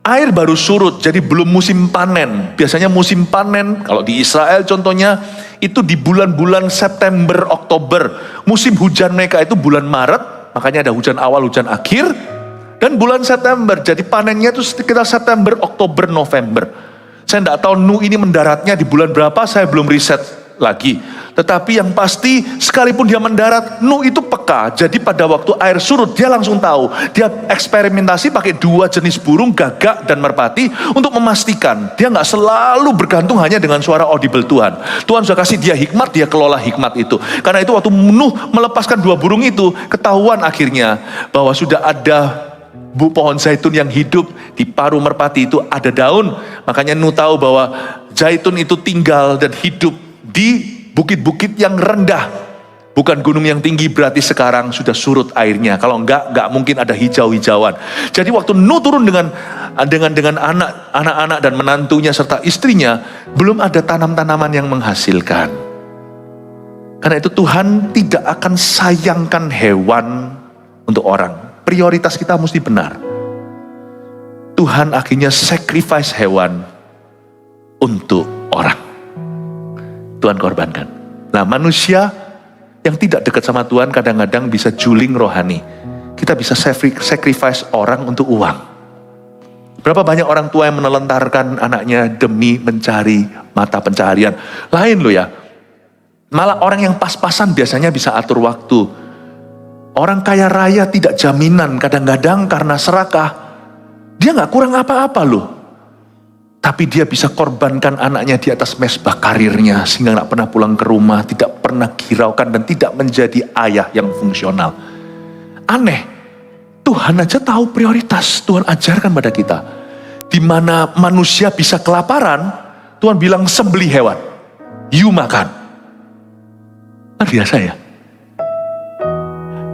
Air baru surut, jadi belum musim panen. Biasanya musim panen, kalau di Israel contohnya, itu di bulan-bulan September, Oktober. Musim hujan mereka itu bulan Maret, makanya ada hujan awal, hujan akhir. Dan bulan September, jadi panennya itu sekitar September, Oktober, November. Saya tidak tahu Nuh ini mendaratnya di bulan berapa, saya belum riset lagi. Tetapi yang pasti, sekalipun dia mendarat, Nuh itu peka. Jadi pada waktu air surut, dia langsung tahu. Dia eksperimentasi pakai 2 jenis burung, gagak dan merpati, untuk memastikan. Dia nggak selalu bergantung hanya dengan suara audible Tuhan. Tuhan sudah kasih dia hikmat, dia kelola hikmat itu. Karena itu waktu Nuh melepaskan 2 burung itu, ketahuan akhirnya bahwa sudah ada pohon zaitun yang hidup di paruh merpati itu ada daun. Makanya Nuh tahu bahwa zaitun itu tinggal dan hidup di bukit-bukit yang rendah, bukan gunung yang tinggi. Berarti sekarang sudah surut airnya. Kalau enggak mungkin ada hijau-hijauan. Jadi waktu Nuh turun dengan anak-anak dan menantunya serta istrinya, belum ada tanam-tanaman yang menghasilkan. Karena itu Tuhan tidak akan sayangkan hewan untuk orang. Prioritas kita mesti benar. Tuhan akhirnya sacrifice hewan untuk orang. Tuhan korbankan. Nah, manusia yang tidak dekat sama Tuhan kadang-kadang bisa juling rohani. Kita bisa sacrifice orang untuk uang. Berapa banyak orang tua yang menelantarkan anaknya demi mencari mata pencaharian. Lain loh ya. Malah orang yang pas-pasan biasanya bisa atur waktu. Orang kaya raya tidak jaminan, kadang-kadang karena serakah, dia gak kurang apa-apa loh. Tapi dia bisa korbankan anaknya di atas mesbah karirnya, sehingga gak pernah pulang ke rumah, tidak pernah hiraukan, dan tidak menjadi ayah yang fungsional. Aneh, Tuhan aja tahu prioritas, Tuhan ajarkan pada kita. Di mana manusia bisa kelaparan, Tuhan bilang sembelih hewan, you makan. Luar biasa ya.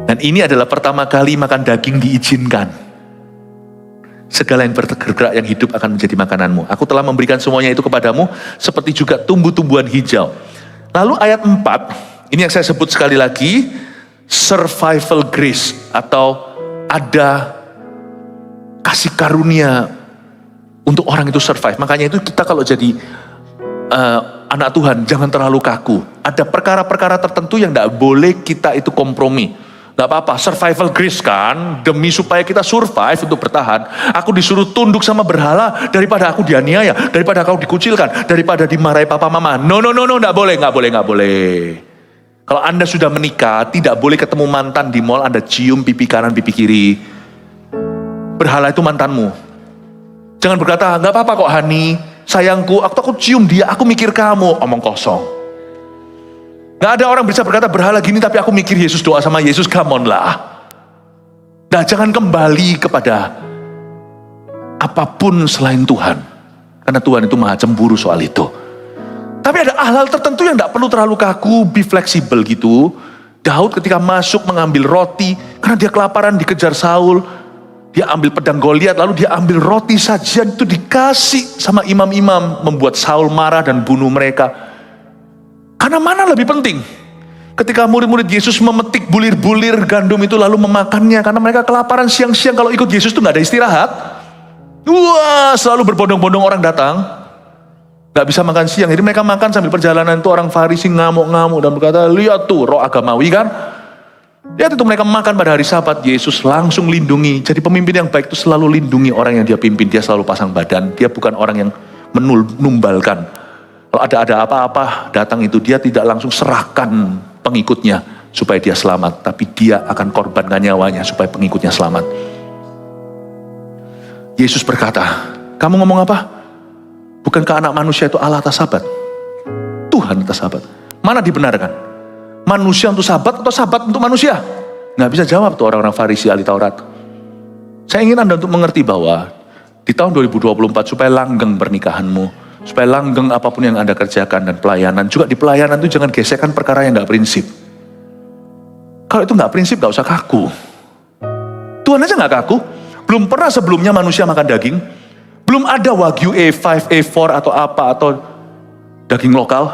Dan ini adalah pertama kali makan daging diizinkan. Segala yang bergerak yang hidup akan menjadi makananmu. Aku telah memberikan semuanya itu kepadamu, seperti juga tumbuh-tumbuhan hijau. Lalu ayat 4, ini yang saya sebut sekali lagi, survival grace, atau ada kasih karunia untuk orang itu survive. Makanya itu kita kalau jadi anak Tuhan, jangan terlalu kaku. Ada perkara-perkara tertentu yang tidak boleh kita itu kompromi. Gak apa-apa, survival grace kan, demi supaya kita survive untuk bertahan. Aku disuruh tunduk sama berhala daripada aku dianiaya, daripada aku dikucilkan, daripada dimarahi papa mama. No, gak boleh. Kalau Anda sudah menikah, tidak boleh ketemu mantan di mall, Anda cium pipi kanan, pipi kiri. Berhala itu mantanmu. Jangan berkata, gak apa-apa kok Hani, sayangku, aku cium dia, aku mikir kamu. Omong kosong. Gak ada orang bisa berkata berhala gini tapi aku mikir Yesus, doa sama Yesus, come on lah. Nah, jangan kembali kepada apapun selain Tuhan. Karena Tuhan itu maha cemburu soal itu. Tapi ada hal-hal tertentu yang gak perlu terlalu kaku, be fleksibel gitu. Daud ketika masuk mengambil roti, karena dia kelaparan dikejar Saul. Dia ambil pedang Goliat, lalu dia ambil roti sajian itu dikasih sama imam-imam. Membuat Saul marah dan bunuh mereka. Karena mana lebih penting? Ketika murid-murid Yesus memetik bulir-bulir gandum itu lalu memakannya. Karena mereka kelaparan siang-siang, kalau ikut Yesus itu gak ada istirahat. Wah, selalu berbondong-bondong orang datang. Gak bisa makan siang. Jadi mereka makan sambil perjalanan itu orang Farisi ngamuk-ngamuk dan berkata, lihat tuh roh agamawi kan. Lihat itu mereka makan pada hari Sabat. Yesus langsung lindungi. Jadi pemimpin yang baik itu selalu lindungi orang yang dia pimpin. Dia selalu pasang badan. Dia bukan orang yang menumbalkan. Kalau ada apa-apa datang itu, dia tidak langsung serahkan pengikutnya supaya dia selamat. Tapi dia akan korbankan nyawanya supaya pengikutnya selamat. Yesus berkata, kamu ngomong apa? Bukankah anak manusia itu Allah atas Sabat? Tuhan atas Sabat. Mana dibenarkan? Manusia untuk Sabat atau Sabat untuk manusia? Nggak bisa jawab tuh orang-orang Farisi ahli Taurat. Saya ingin Anda untuk mengerti bahwa di tahun 2024 supaya langgeng pernikahanmu, supaya langgeng apapun yang Anda kerjakan dan pelayanan. Juga di pelayanan itu jangan gesekkan perkara yang gak prinsip. Kalau itu gak prinsip gak usah kaku. Tuhan aja gak kaku. Belum pernah sebelumnya manusia makan daging. Belum ada Wagyu A5, A4 atau apa, atau daging lokal.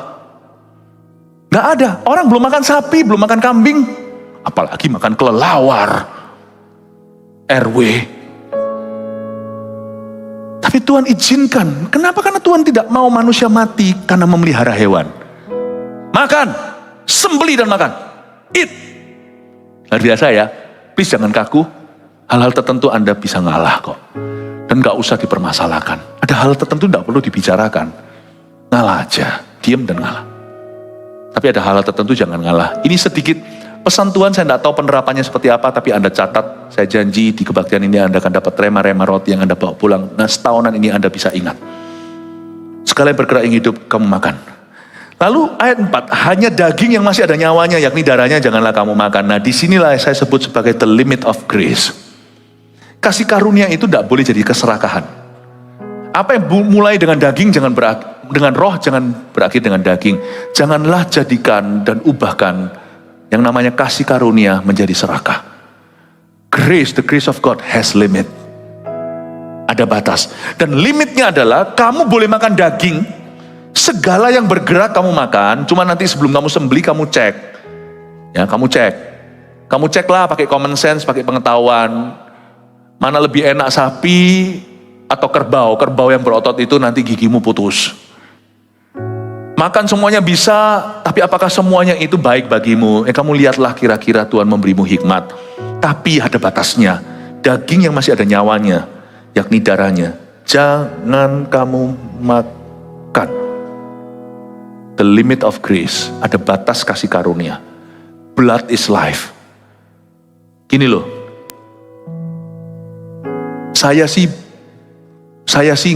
Nggak ada. Orang belum makan sapi, belum makan kambing. Apalagi makan kelelawar. RW. Tapi Tuhan izinkan. Kenapa? Karena Tuhan tidak mau manusia mati karena memelihara hewan. Makan. Sembelih dan makan. Eat. Luar biasa ya. Please jangan kaku. Hal-hal tertentu Anda bisa ngalah kok. Dan gak usah dipermasalahkan. Ada hal tertentu gak perlu dibicarakan. Ngalah aja. Diam dan ngalah. Tapi ada hal tertentu jangan ngalah. Ini sedikit pesan Tuhan, saya tidak tahu penerapannya seperti apa, tapi Anda catat. Saya janji di kebaktian ini Anda akan dapat rema-rema roti yang Anda bawa pulang. Nah, setahunan ini Anda bisa ingat. Segala yang bergerak yang hidup, kamu makan. Lalu ayat 4, hanya daging yang masih ada nyawanya, yakni darahnya janganlah kamu makan. Nah, disinilah saya sebut sebagai the limit of grace. Kasih karunia itu tidak boleh jadi keserakahan. Apa yang mulai dengan daging jangan dengan roh jangan berakhir dengan daging. Janganlah jadikan dan ubahkan yang namanya kasih karunia menjadi serakah. Grace, the grace of God has limit. Ada batas. Dan limitnya adalah kamu boleh makan daging. Segala yang bergerak kamu makan. Cuma nanti sebelum kamu sembelih kamu cek. Ya, kamu cek. Kamu ceklah pakai common sense, pakai pengetahuan. Mana lebih enak sapi atau kerbau. Kerbau yang berotot itu nanti gigimu putus. Makan semuanya bisa, tapi apakah semuanya itu baik bagimu? Kamu lihatlah kira-kira Tuhan memberimu hikmat. Tapi ada batasnya. Daging yang masih ada nyawanya, yakni darahnya, jangan kamu makan. The limit of grace, ada batas kasih karunia. Blood is life. Gini loh, saya sih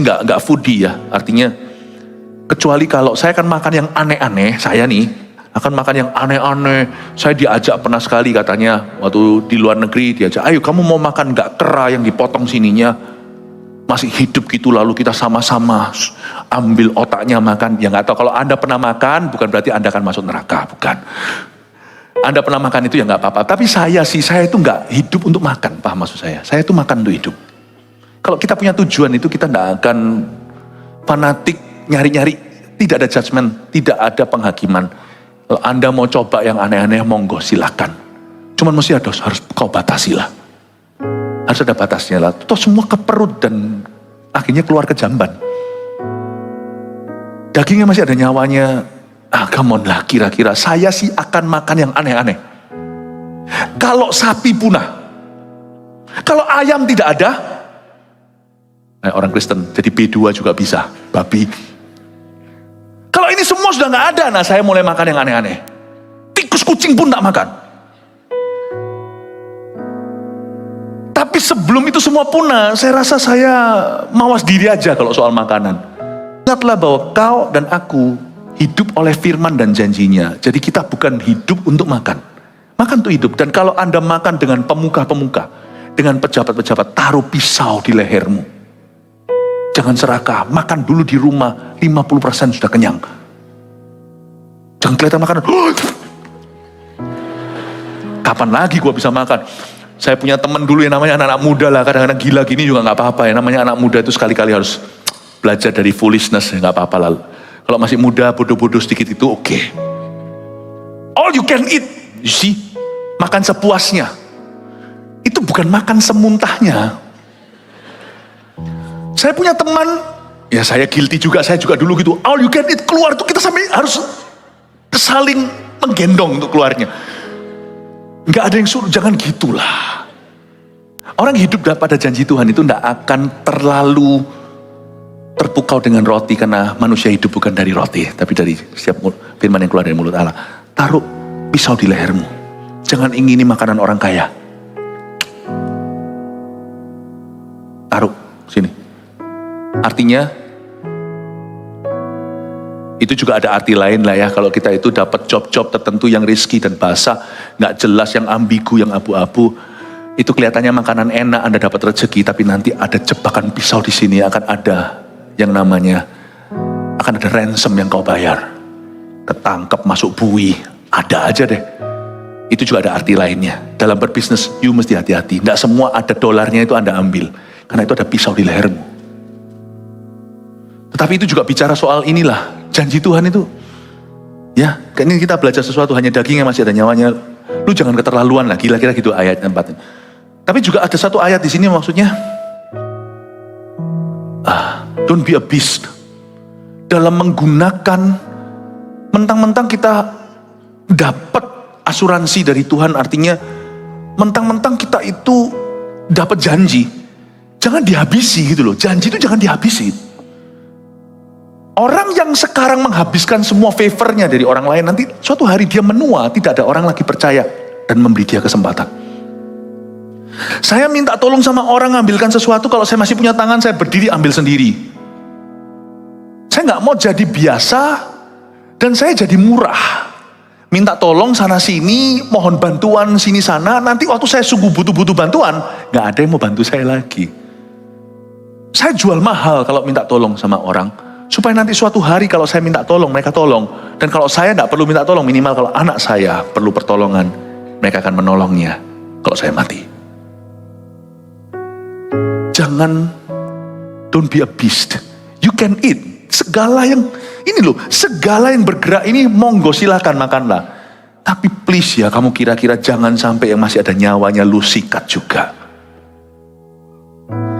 nggak foodie ya, artinya kecuali kalau saya akan makan yang aneh-aneh, saya nih akan makan yang aneh-aneh. Saya diajak pernah sekali katanya waktu di luar negeri diajak, ayo kamu mau makan nggak kera yang dipotong sininya masih hidup gitu, lalu kita sama-sama ambil otaknya makan. Ya nggak tahu, kalau Anda pernah makan bukan berarti Anda akan masuk neraka, bukan. Anda pernah makan itu ya nggak apa-apa. Tapi saya itu nggak hidup untuk makan, paham maksud saya? Saya itu makan untuk hidup. Kalau kita punya tujuan itu kita nggak akan fanatik nyari-nyari, tidak ada judgement, tidak ada penghakiman. Kalau Anda mau coba yang aneh-aneh, monggo silakan. Cuman mesti harus kau batasi lah. Harus ada batasnya lah. Toh semua ke perut dan akhirnya keluar ke jamban. Dagingnya masih ada nyawanya. Come on lah, kira-kira saya sih akan makan yang aneh-aneh. Kalau sapi punah, kalau ayam tidak ada, orang Kristen jadi B2 juga bisa, babi. Kalau ini semua sudah nggak ada, nah saya mulai makan yang aneh-aneh. Tikus kucing pun tak makan. Tapi sebelum itu semua punah, saya rasa saya mawas diri aja kalau soal makanan. Ingatlah bahwa kau dan aku hidup oleh firman dan janjinya. Jadi kita bukan hidup untuk makan. Makan untuk hidup. Dan kalau Anda makan dengan pemuka-pemuka, dengan pejabat-pejabat, taruh pisau di lehermu. Jangan serakah, makan dulu di rumah, 50% sudah kenyang. Jangan kelihatan makanan. Kapan lagi gua bisa makan? Saya punya teman dulu yang namanya anak-anak muda lah, kadang-kadang gila gini juga gak apa-apa ya. Namanya anak muda itu sekali-kali harus belajar dari foolishness, gak apa-apa lalu. Kalau masih muda, bodoh-bodoh sedikit itu oke. All you can eat, you see, makan sepuasnya. Itu bukan makan semuntahnya. Saya punya teman, ya saya guilty juga, saya juga dulu gitu. All you can eat, keluar tuh kita sampai harus saling menggendong untuk keluarnya. Nggak ada yang suruh, jangan gitulah. Orang hidup pada janji Tuhan itu nggak akan terlalu terpukau dengan roti, karena manusia hidup bukan dari roti, tapi dari setiap firman yang keluar dari mulut Allah. Taruh pisau di lehermu. Jangan ingini makanan orang kaya. Taruh sini. Artinya itu juga ada arti lain lah ya, kalau kita itu dapat job-job tertentu yang risky dan basah, nggak jelas, yang ambigu, yang abu-abu, itu kelihatannya makanan enak, Anda dapat rezeki, tapi nanti ada jebakan pisau di sini, akan ada yang namanya, akan ada ransom yang kau bayar, ketangkep masuk bui, ada aja deh. itu juga ada arti lainnya. Dalam berbisnis, you mesti hati-hati. Tidak semua ada dolarnya itu Anda ambil. Karena itu ada pisau di lehermu. Tetapi itu juga bicara soal inilah, janji Tuhan itu. Ya, ini kita belajar sesuatu, hanya dagingnya masih ada nyawanya. Lu jangan keterlaluan lah, kira-kira gitu ayat 4. Tapi juga ada satu ayat di sini maksudnya, don't be a beast. Dalam menggunakan, mentang-mentang kita dapat asuransi dari Tuhan, artinya mentang-mentang kita itu dapat janji, jangan dihabisi gitu loh. Janji itu jangan dihabisi. Orang yang sekarang menghabiskan semua favornya dari orang lain, nanti suatu hari dia menua, tidak ada orang lagi percaya dan memberi dia kesempatan. Saya minta tolong sama orang ngambilkan sesuatu, kalau saya masih punya tangan, saya berdiri ambil sendiri. Saya nggak mau jadi biasa, dan saya jadi murah. Minta tolong sana sini, mohon bantuan sini sana, nanti waktu saya sungguh butuh bantuan, nggak ada yang mau bantu saya lagi. Saya jual mahal kalau minta tolong sama orang, supaya nanti suatu hari kalau saya minta tolong, mereka tolong. Dan kalau saya tidak perlu minta tolong, minimal kalau anak saya perlu pertolongan, mereka akan menolongnya kalau saya mati. Jangan, don't be a beast. You can eat. Segala yang, ini loh, segala yang bergerak ini monggo silakan makanlah. Tapi please ya, kamu kira-kira jangan sampai yang masih ada nyawanya lu sikat juga.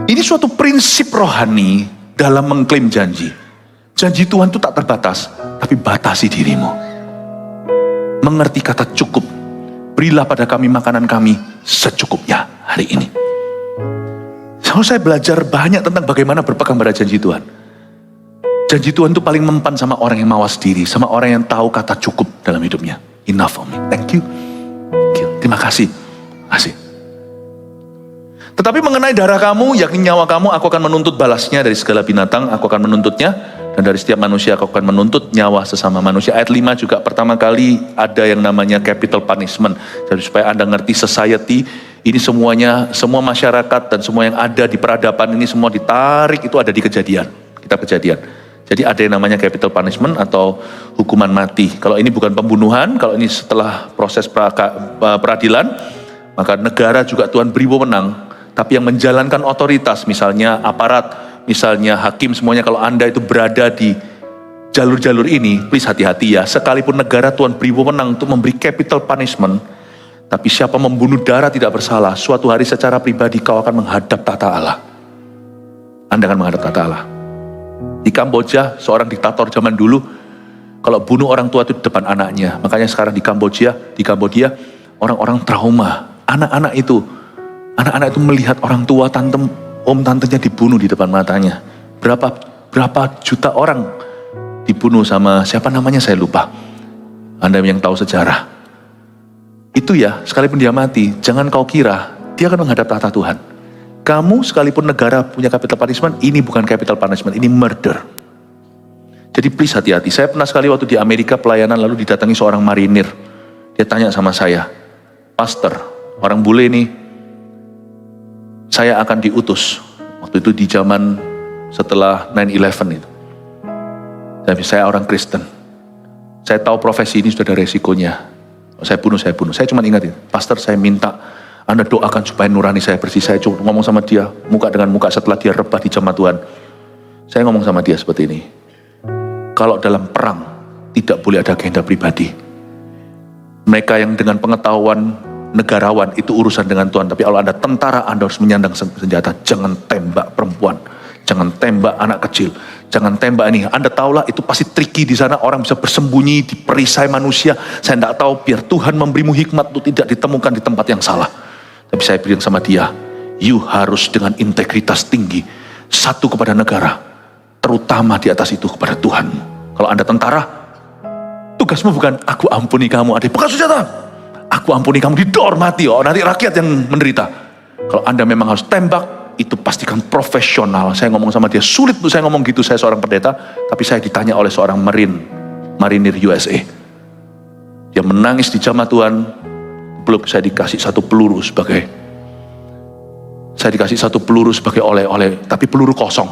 Ini suatu prinsip rohani dalam mengklaim janji. Janji Tuhan itu tak terbatas, tapi batasi dirimu. Mengerti kata cukup. Berilah pada kami makanan kami secukupnya hari ini. So, saya belajar banyak tentang bagaimana berpegang pada janji Tuhan. Janji Tuhan itu paling mempan sama orang yang mawas diri, sama orang yang tahu kata cukup dalam hidupnya. Enough for me. Thank you. Terima kasih. Tetapi mengenai darah kamu, yakni nyawa kamu, aku akan menuntut balasnya dari segala binatang, aku akan menuntutnya, dan dari setiap manusia aku akan menuntut nyawa sesama manusia. Ayat 5 juga pertama kali ada yang namanya capital punishment. Jadi supaya Anda ngerti society, ini semuanya, semua masyarakat dan semua yang ada di peradaban ini semua ditarik, itu ada di Kejadian, kitab Kejadian. Jadi ada yang namanya capital punishment atau hukuman mati. Kalau ini bukan pembunuhan, kalau ini setelah proses peradilan, maka negara juga Tuhan beri wewenang. Tapi yang menjalankan otoritas, misalnya aparat, misalnya hakim, semuanya kalau Anda itu berada di jalur-jalur ini, please hati-hati ya. Sekalipun negara Tuhan beri wewenang untuk memberi capital punishment, tapi siapa membunuh darah tidak bersalah, suatu hari secara pribadi kau akan menghadap tata Allah. Anda akan menghadap tata Allah. Di Kamboja, seorang diktator zaman dulu, kalau bunuh orang tua itu di depan anaknya. Makanya sekarang di Kamboja, orang-orang trauma. Anak-anak itu melihat orang tua, tantenya dibunuh di depan matanya. Berapa juta orang dibunuh sama, siapa namanya saya lupa. Anda yang tahu sejarah. Itu ya, sekalipun dia mati, jangan kau kira dia akan menghadap tata Tuhan. Kamu sekalipun negara punya capital punishment, ini bukan capital punishment, ini murder. Jadi please hati-hati. Saya pernah sekali waktu di Amerika pelayanan, lalu didatangi seorang marinir. Dia tanya sama saya, Pastor, orang bule nih, saya akan diutus. Waktu itu di zaman setelah 9/11 itu. Tapi saya orang Kristen. Saya tahu profesi ini sudah ada resikonya. Saya bunuh. Saya cuma ingatin, Pastor, saya minta Anda doakan supaya nurani saya bersih. Saya cuma ngomong sama dia, muka dengan muka setelah dia rebah di jemaat Tuhan. Saya ngomong sama dia seperti ini. Kalau dalam perang, tidak boleh ada agenda pribadi. Mereka yang dengan pengetahuan negarawan, itu urusan dengan Tuhan. Tapi kalau Anda tentara, Anda harus menyandang senjata. Jangan tembak perempuan. Jangan tembak anak kecil. Jangan tembak ini. Anda tahulah itu pasti tricky di sana. Orang bisa bersembunyi di perisai manusia. Saya tidak tahu, biar Tuhan memberimu hikmat untuk tidak ditemukan di tempat yang salah. Tapi saya bilang sama dia, you harus dengan integritas tinggi, satu kepada negara, terutama di atas itu kepada Tuhan. Kalau Anda tentara, tugasmu bukan aku ampuni kamu adik, bukan senjata. Aku ampuni kamu, dihormati, nanti rakyat yang menderita. Kalau Anda memang harus tembak, itu pastikan profesional. Saya ngomong sama dia, sulit untuk saya ngomong gitu, saya seorang pendeta, tapi saya ditanya oleh seorang marinir USA. Dia menangis di jamaah Tuhan. Belum saya dikasih satu peluru sebagai oleh-oleh, tapi peluru kosong.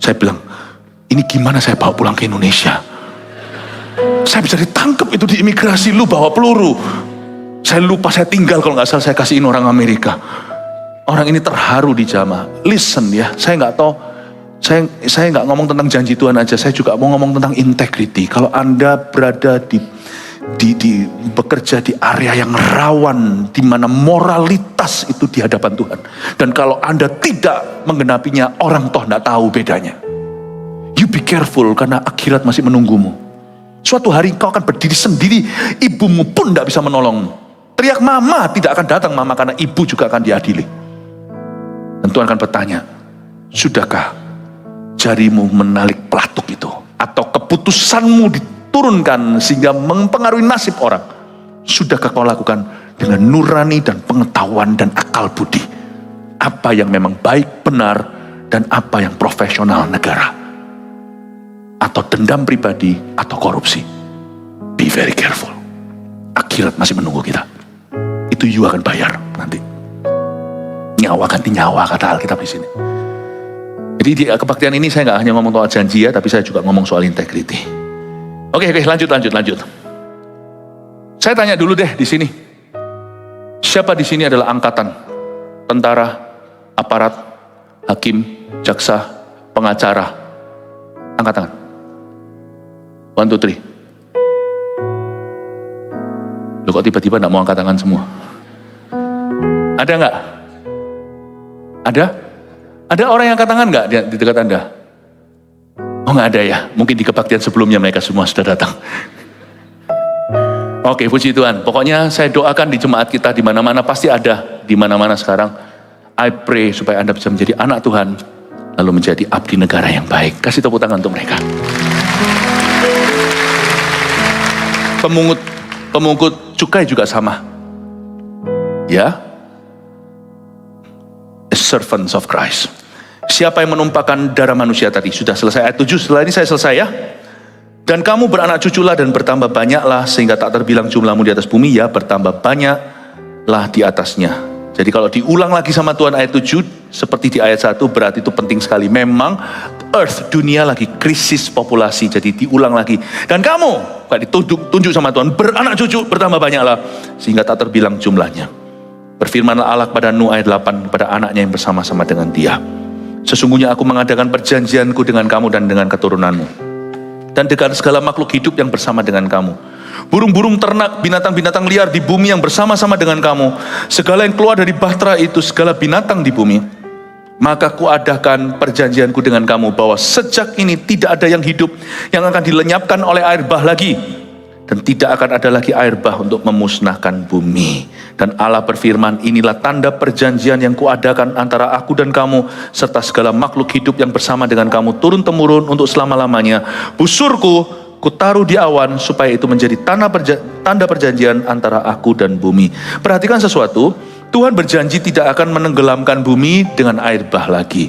Saya bilang, ini gimana saya bawa pulang ke Indonesia? Saya bisa ditangkap itu di imigrasi, lu bawa peluru. Saya lupa saya tinggal kalau nggak salah saya kasihin orang Amerika. Orang ini terharu di jamaah. Listen ya, saya nggak tahu, saya nggak ngomong tentang janji Tuhan aja, saya juga mau ngomong tentang integrity. Kalau Anda berada di bekerja di area yang rawan, di mana moralitas itu di hadapan Tuhan, dan kalau Anda tidak menggenapinya, orang toh nggak tahu bedanya. You be careful, karena akhirat masih menunggumu. Suatu hari kau akan berdiri sendiri, ibumu pun tidak bisa menolongmu. Teriak mama, tidak akan datang mama, karena ibu juga akan diadili. Dan Tuhan akan bertanya, sudahkah jarimu menalik pelatuk itu? Atau keputusanmu diturunkan sehingga mempengaruhi nasib orang? Sudahkah kau lakukan dengan nurani dan pengetahuan dan akal budi? Apa yang memang baik, benar, dan apa yang profesional negara? Atau dendam pribadi, atau korupsi? Be very careful. Akhirat masih menunggu kita. Itu you akan bayar nanti. Nyawa ganti nyawa, kata Alkitab di sini. Jadi di kebaktian ini saya nggak hanya ngomong soal janji ya, tapi saya juga ngomong soal integrity. Oke, lanjut. Saya tanya dulu deh di sini. Siapa di sini adalah angkatan tentara, aparat, hakim, jaksa, pengacara? Angkat tangan. 1, 2, 3. Loh, kok tiba-tiba nggak mau angkat tangan semua? Ada nggak? Ada orang yang angkat tangan nggak di dekat Anda? Oh, nggak ada ya? Mungkin di kebaktian sebelumnya mereka semua sudah datang. Oke, puji Tuhan. Pokoknya saya doakan di jemaat kita di mana-mana, pasti ada di mana-mana sekarang. I pray supaya Anda bisa menjadi anak Tuhan, lalu menjadi abdi negara yang baik. Kasih tepuk tangan untuk mereka. Pemungut cukai juga sama. Ya. Servants of Christ. Siapa yang menumpahkan darah manusia tadi? Sudah selesai ayat 7, setelah ini saya selesai ya. Dan kamu beranak cuculah dan bertambah banyaklah, sehingga tak terbilang jumlahmu di atas bumi, ya bertambah banyaklah di atasnya. Jadi kalau diulang lagi sama Tuhan ayat 7, seperti di ayat 1, berarti itu penting sekali. Memang earth, dunia lagi krisis populasi, jadi diulang lagi. Dan kamu, kayak ditunjuk sama Tuhan, beranak cucu, bertambah banyaklah, sehingga tak terbilang jumlahnya. Berfirmanlah Allah kepada Nuh ayat 8, kepada anaknya yang bersama-sama dengan dia. Sesungguhnya aku mengadakan perjanjianku dengan kamu dan dengan keturunanmu, dan dengan segala makhluk hidup yang bersama dengan kamu. Burung-burung ternak, binatang-binatang liar di bumi yang bersama-sama dengan kamu. Segala yang keluar dari bahtera itu, segala binatang di bumi. Maka kuadakan perjanjianku dengan kamu, bahwa sejak ini tidak ada yang hidup yang akan dilenyapkan oleh air bah lagi. Dan tidak akan ada lagi air bah untuk memusnahkan bumi. Dan Allah berfirman, inilah tanda perjanjian yang kuadakan antara aku dan kamu, serta segala makhluk hidup yang bersama dengan kamu, turun-temurun untuk selama-lamanya. Busurku kutaruh di awan, supaya itu menjadi tanda perjanjian antara aku dan bumi. Perhatikan sesuatu, Tuhan berjanji tidak akan menenggelamkan bumi dengan air bah lagi.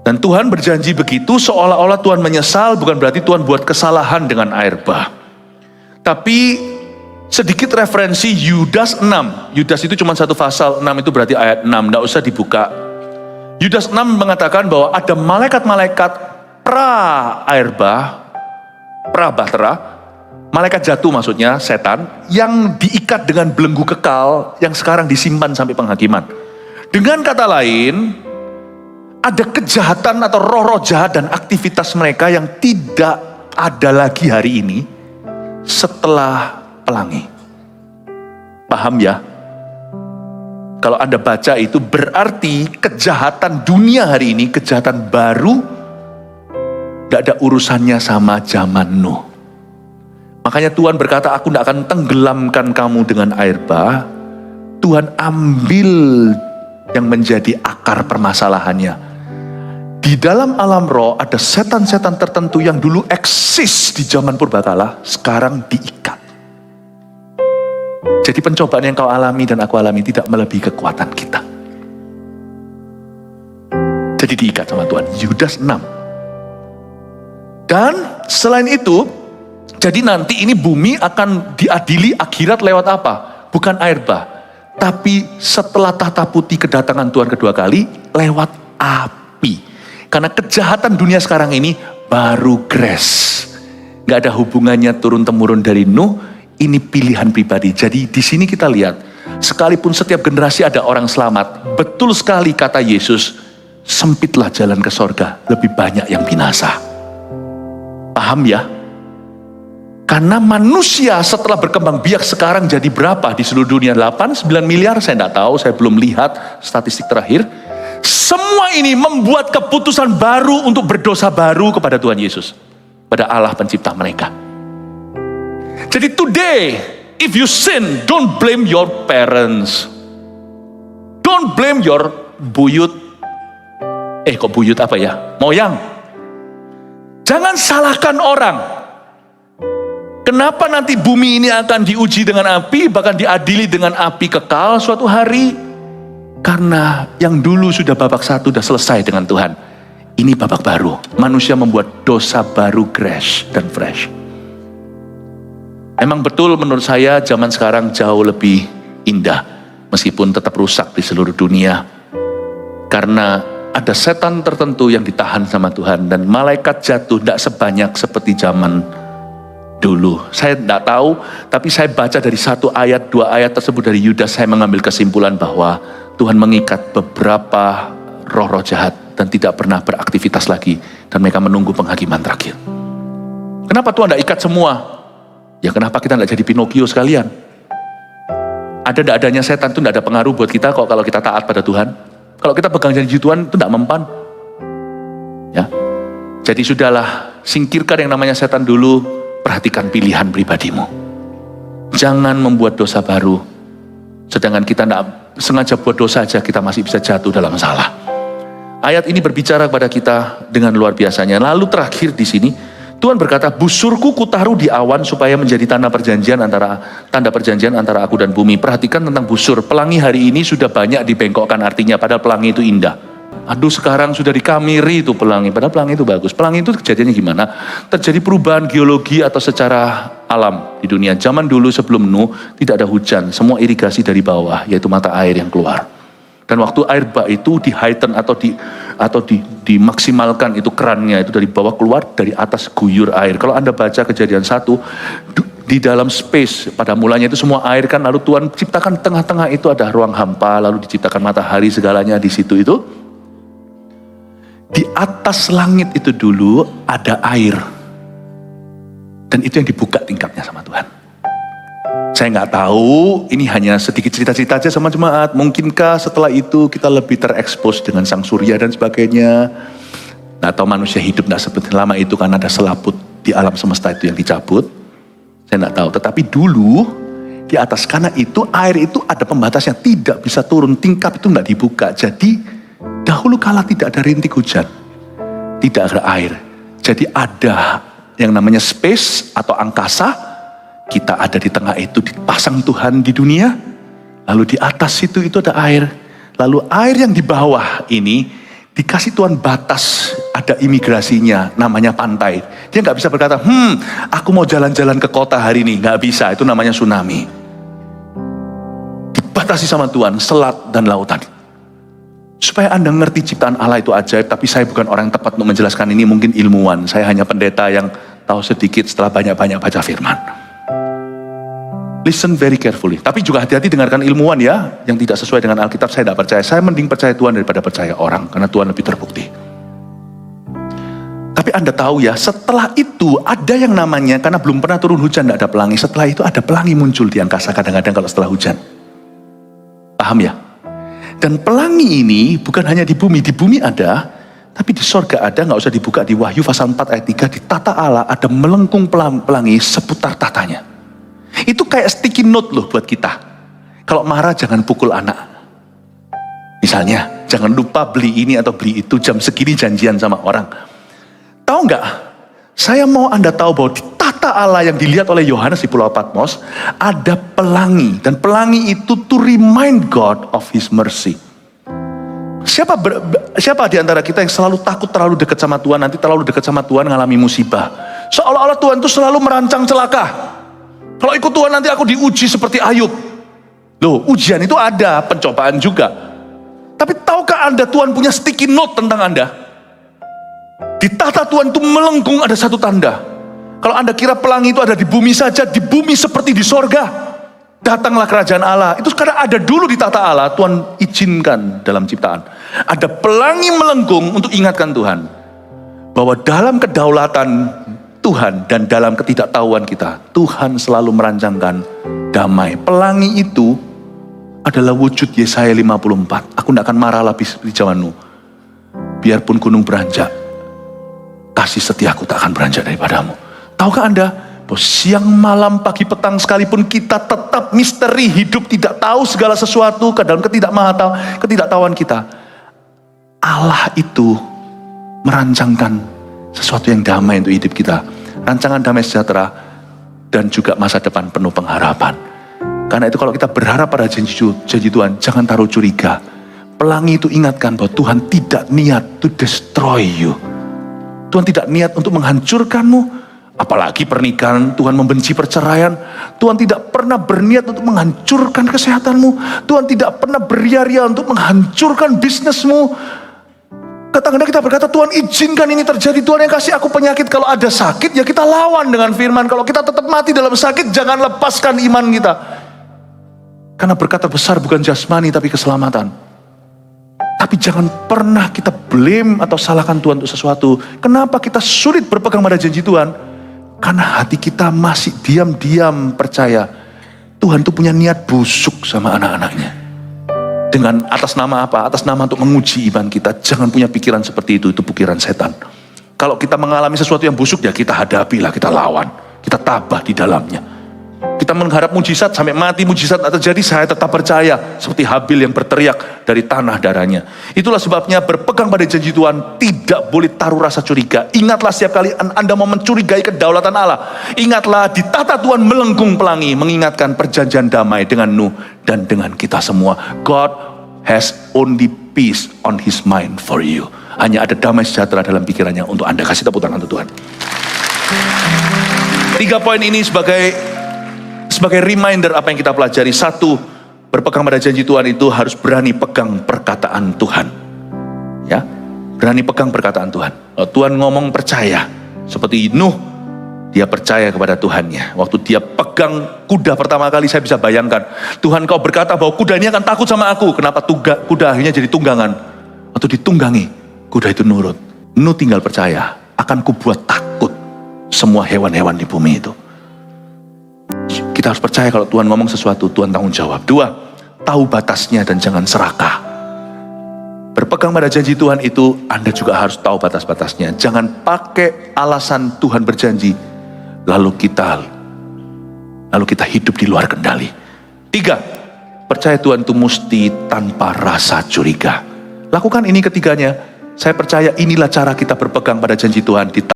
Dan Tuhan berjanji begitu seolah-olah Tuhan menyesal, bukan berarti Tuhan buat kesalahan dengan air bah. Tapi sedikit referensi Yudas 6. Yudas itu cuma satu pasal, 6 itu berarti ayat 6, tidak usah dibuka. Yudas 6 mengatakan bahwa ada malaikat-malaikat pra-bahtera, malaikat jatuh maksudnya, setan, yang diikat dengan belenggu kekal, yang sekarang disimpan sampai penghakiman. Dengan kata lain, ada kejahatan atau roh-roh jahat dan aktivitas mereka yang tidak ada lagi hari ini, setelah pelangi. Paham ya? Kalau Anda baca itu berarti kejahatan dunia hari ini, kejahatan baru, tidak ada urusannya sama zaman Nuh. Makanya Tuhan berkata, aku tidak akan tenggelamkan kamu dengan air bah. Tuhan ambil yang menjadi akar permasalahannya. Di dalam alam roh ada setan-setan tertentu yang dulu eksis di zaman purbakala, sekarang diikat. Jadi pencobaan yang kau alami dan aku alami tidak melebihi kekuatan kita. Jadi diikat sama Tuhan. Yudas 6. Dan selain itu, jadi nanti ini bumi akan diadili akhirat lewat apa? Bukan air bah. Tapi setelah tahta putih kedatangan Tuhan kedua kali, lewat api. Karena kejahatan dunia sekarang ini baru grace. Gak ada hubungannya turun-temurun dari Nuh. Ini pilihan pribadi. Jadi di sini kita lihat, sekalipun setiap generasi ada orang selamat, betul sekali kata Yesus, sempitlah jalan ke sorga, lebih banyak yang binasa. Paham ya? Karena manusia setelah berkembang biak sekarang jadi berapa di seluruh dunia? 8, 9 miliar, saya tidak tahu, saya belum lihat statistik terakhir. Semua ini membuat keputusan baru untuk berdosa baru kepada Tuhan Yesus, pada Allah pencipta mereka. Jadi today, if you sin, don't blame your parents. Don't blame your buyut. Kok buyut apa ya? Moyang. Jangan salahkan orang. Kenapa nanti bumi ini akan diuji dengan api, bahkan diadili dengan api kekal suatu hari? Karena yang dulu sudah babak satu sudah selesai dengan Tuhan. Ini babak baru. Manusia membuat dosa baru, crash dan fresh. Emang betul menurut saya zaman sekarang jauh lebih indah, meskipun tetap rusak di seluruh dunia. Karena ada setan tertentu yang ditahan sama Tuhan, dan malaikat jatuh tidak sebanyak seperti zaman dulu. Saya tidak tahu, tapi saya baca dari 1 ayat, 2 ayat tersebut dari Yudas, saya mengambil kesimpulan bahwa Tuhan mengikat beberapa roh-roh jahat dan tidak pernah beraktivitas lagi, dan mereka menunggu penghakiman terakhir. Kenapa Tuhan tidak ikat semua? Ya kenapa kita tidak jadi Pinocchio sekalian? Ada tidak adanya setan itu tidak ada pengaruh buat kita kok kalau kita taat pada Tuhan. Kalau kita pegang janji Tuhan itu tidak mempan. Ya, jadi sudahlah, singkirkan yang namanya setan dulu. Perhatikan pilihan pribadimu. Jangan membuat dosa baru. Sedangkan kita tidak sengaja buat dosa aja, kita masih bisa jatuh dalam salah. Ayat ini berbicara kepada kita dengan luar biasanya. Lalu terakhir di sini, Tuhan berkata, busurku kutaruh di awan supaya menjadi tanda perjanjian antara aku dan bumi. Perhatikan tentang busur. Pelangi hari ini sudah banyak dibengkokkan artinya, padahal pelangi itu indah. Aduh sekarang sudah dikamiri itu pelangi, padahal pelangi itu bagus. Pelangi itu kejadiannya gimana? Terjadi perubahan geologi atau secara alam di dunia. Zaman dulu sebelum Nuh tidak ada hujan, semua irigasi dari bawah, yaitu mata air yang keluar. Dan waktu air bah itu di heighten atau dimaksimalkan itu kerannya itu dari bawah keluar, dari atas guyur air. Kalau Anda baca Kejadian 1, di dalam space pada mulanya itu semua air kan, lalu Tuhan ciptakan tengah-tengah itu ada ruang hampa, lalu diciptakan matahari segalanya di situ itu. Di atas langit itu dulu ada air. Dan itu yang dibuka tingkapnya sama Tuhan. Saya nggak tahu, ini hanya sedikit cerita-cerita aja sama jemaat. Mungkinkah setelah itu kita lebih terekspos dengan sang surya dan sebagainya. Atau manusia hidup nggak seperti lama itu karena ada selaput di alam semesta itu yang dicabut. Saya nggak tahu, tetapi dulu di atas, karena itu air itu ada pembatasnya, tidak bisa turun, tingkap itu nggak dibuka. Jadi dahulu kala tidak ada rintik hujan, tidak ada air. Jadi ada yang namanya space atau angkasa. Kita ada di tengah itu, dipasang Tuhan di dunia. Lalu di atas itu ada air. Lalu air yang di bawah ini dikasih Tuhan batas, ada imigrasinya, namanya pantai. Dia nggak bisa berkata, aku mau jalan-jalan ke kota hari ini. Nggak bisa, itu namanya tsunami. Dibatasi sama Tuhan, selat dan lautan. Supaya Anda ngerti ciptaan Allah itu ajaib, tapi saya bukan orang yang tepat untuk menjelaskan ini, mungkin ilmuwan. Saya hanya pendeta yang tahu sedikit setelah banyak-banyak baca firman. Listen very carefully. Tapi juga hati-hati dengarkan ilmuwan ya, yang tidak sesuai dengan Alkitab. Saya tidak percaya. Saya mending percaya Tuhan daripada percaya orang, karena Tuhan lebih terbukti. Tapi Anda tahu ya, setelah itu ada yang namanya, karena belum pernah turun hujan, tidak ada pelangi. Setelah itu ada pelangi muncul di angkasa kadang-kadang kalau setelah hujan. Paham ya? Dan pelangi ini bukan hanya di bumi ada, tapi di sorga ada. Nggak usah dibuka di Wahyu pasal 4 ayat 3, di tata Allah ada melengkung pelangi seputar tatanya. Itu kayak sticky note loh buat kita. Kalau marah jangan pukul anak. Misalnya, jangan lupa beli ini atau beli itu, jam segini janjian sama orang. Tahu nggak? Saya mau Anda tahu bahwa di tata Allah yang dilihat oleh Yohanes di Pulau Patmos, ada pelangi. Dan pelangi itu to remind God of His mercy. Siapa di antara kita yang selalu takut terlalu dekat sama Tuhan, nanti terlalu dekat sama Tuhan ngalami musibah. Seolah-olah Tuhan itu selalu merancang celaka. Kalau ikut Tuhan nanti aku diuji seperti Ayub. Loh, ujian itu ada, pencobaan juga. Tapi tahukah Anda Tuhan punya sticky note tentang Anda? Di tata Tuhan itu melengkung ada satu tanda. Kalau Anda kira pelangi itu ada di bumi saja, di bumi seperti di sorga. Datanglah kerajaan Allah. Itu karena ada dulu di tata Allah, Tuhan izinkan dalam ciptaan. Ada pelangi melengkung untuk ingatkan Tuhan. Bahwa dalam kedaulatan Tuhan dan dalam ketidaktahuan kita, Tuhan selalu merancangkan damai. Pelangi itu adalah wujud Yesaya 54. Aku tidak akan marah lagi seperti zaman Nuh. Biarpun gunung beranjak, kasih setiaku tak akan beranjak daripadamu. Tahukah Anda, bahwa siang, malam, pagi, petang sekalipun kita tetap misteri hidup, tidak tahu segala sesuatu ke dalam ketidaktahuan kita. Allah itu merancangkan sesuatu yang damai untuk hidup kita. Rancangan damai sejahtera dan juga masa depan penuh pengharapan. Karena itu kalau kita berharap pada janji Tuhan, jangan taruh curiga. Pelangi itu ingatkan bahwa Tuhan tidak niat to destroy you. Tuhan tidak niat untuk menghancurkanmu. Apalagi pernikahan, Tuhan membenci perceraian. Tuhan tidak pernah berniat untuk menghancurkan kesehatanmu. Tuhan tidak pernah beria-ria untuk menghancurkan bisnismu. Kadang-kadang kita berkata, Tuhan izinkan ini terjadi. Tuhan yang kasih aku penyakit. Kalau ada sakit, ya kita lawan dengan firman. Kalau kita tetap mati dalam sakit, jangan lepaskan iman kita. Karena berkat terbesar bukan jasmani, tapi keselamatan. Tapi jangan pernah kita blame atau salahkan Tuhan untuk sesuatu. Kenapa kita sulit berpegang pada janji Tuhan? Karena hati kita masih diam-diam percaya Tuhan itu punya niat busuk sama anak-anaknya. Dengan atas nama apa? Atas nama untuk menguji iman kita. Jangan punya pikiran seperti itu pikiran setan. Kalau kita mengalami sesuatu yang busuk, ya kita hadapilah, kita lawan. Kita tabah di dalamnya. Kita mengharap mujizat sampai mati, mujizat tak terjadi, saya tetap percaya. Seperti Habil yang berteriak dari tanah darahnya. Itulah sebabnya berpegang pada janji Tuhan tidak boleh taruh rasa curiga. Ingatlah setiap kali Anda mau mencurigai kedaulatan Allah. Ingatlah di tata Tuhan melengkung pelangi, mengingatkan perjanjian damai dengan Nuh dan dengan kita semua. God has only peace on his mind for you. Hanya ada damai sejahtera dalam pikirannya untuk Anda. Kasih tepuk tangan untuk Tuhan. 3 poin ini sebagai reminder apa yang kita pelajari. 1, berpegang pada janji Tuhan itu harus berani pegang perkataan Tuhan. Ya, berani pegang perkataan Tuhan. Kalau Tuhan ngomong percaya, seperti Nuh, dia percaya kepada Tuhannya. Waktu dia pegang kuda pertama kali, saya bisa bayangkan, Tuhan kau berkata bahwa kuda ini akan takut sama aku. Kenapa kuda akhirnya jadi tunggangan? Waktu ditunggangi, kuda itu nurut. Nuh tinggal percaya, akan kubuat takut semua hewan-hewan di bumi itu. Kita harus percaya kalau Tuhan ngomong sesuatu, Tuhan tanggung jawab. 2, tahu batasnya dan jangan serakah. Berpegang pada janji Tuhan itu, Anda juga harus tahu batas-batasnya. Jangan pakai alasan Tuhan berjanji, lalu kita hidup di luar kendali. 3, percaya Tuhan itu mesti tanpa rasa curiga. Lakukan ini ketiganya. Saya percaya inilah cara kita berpegang pada janji Tuhan.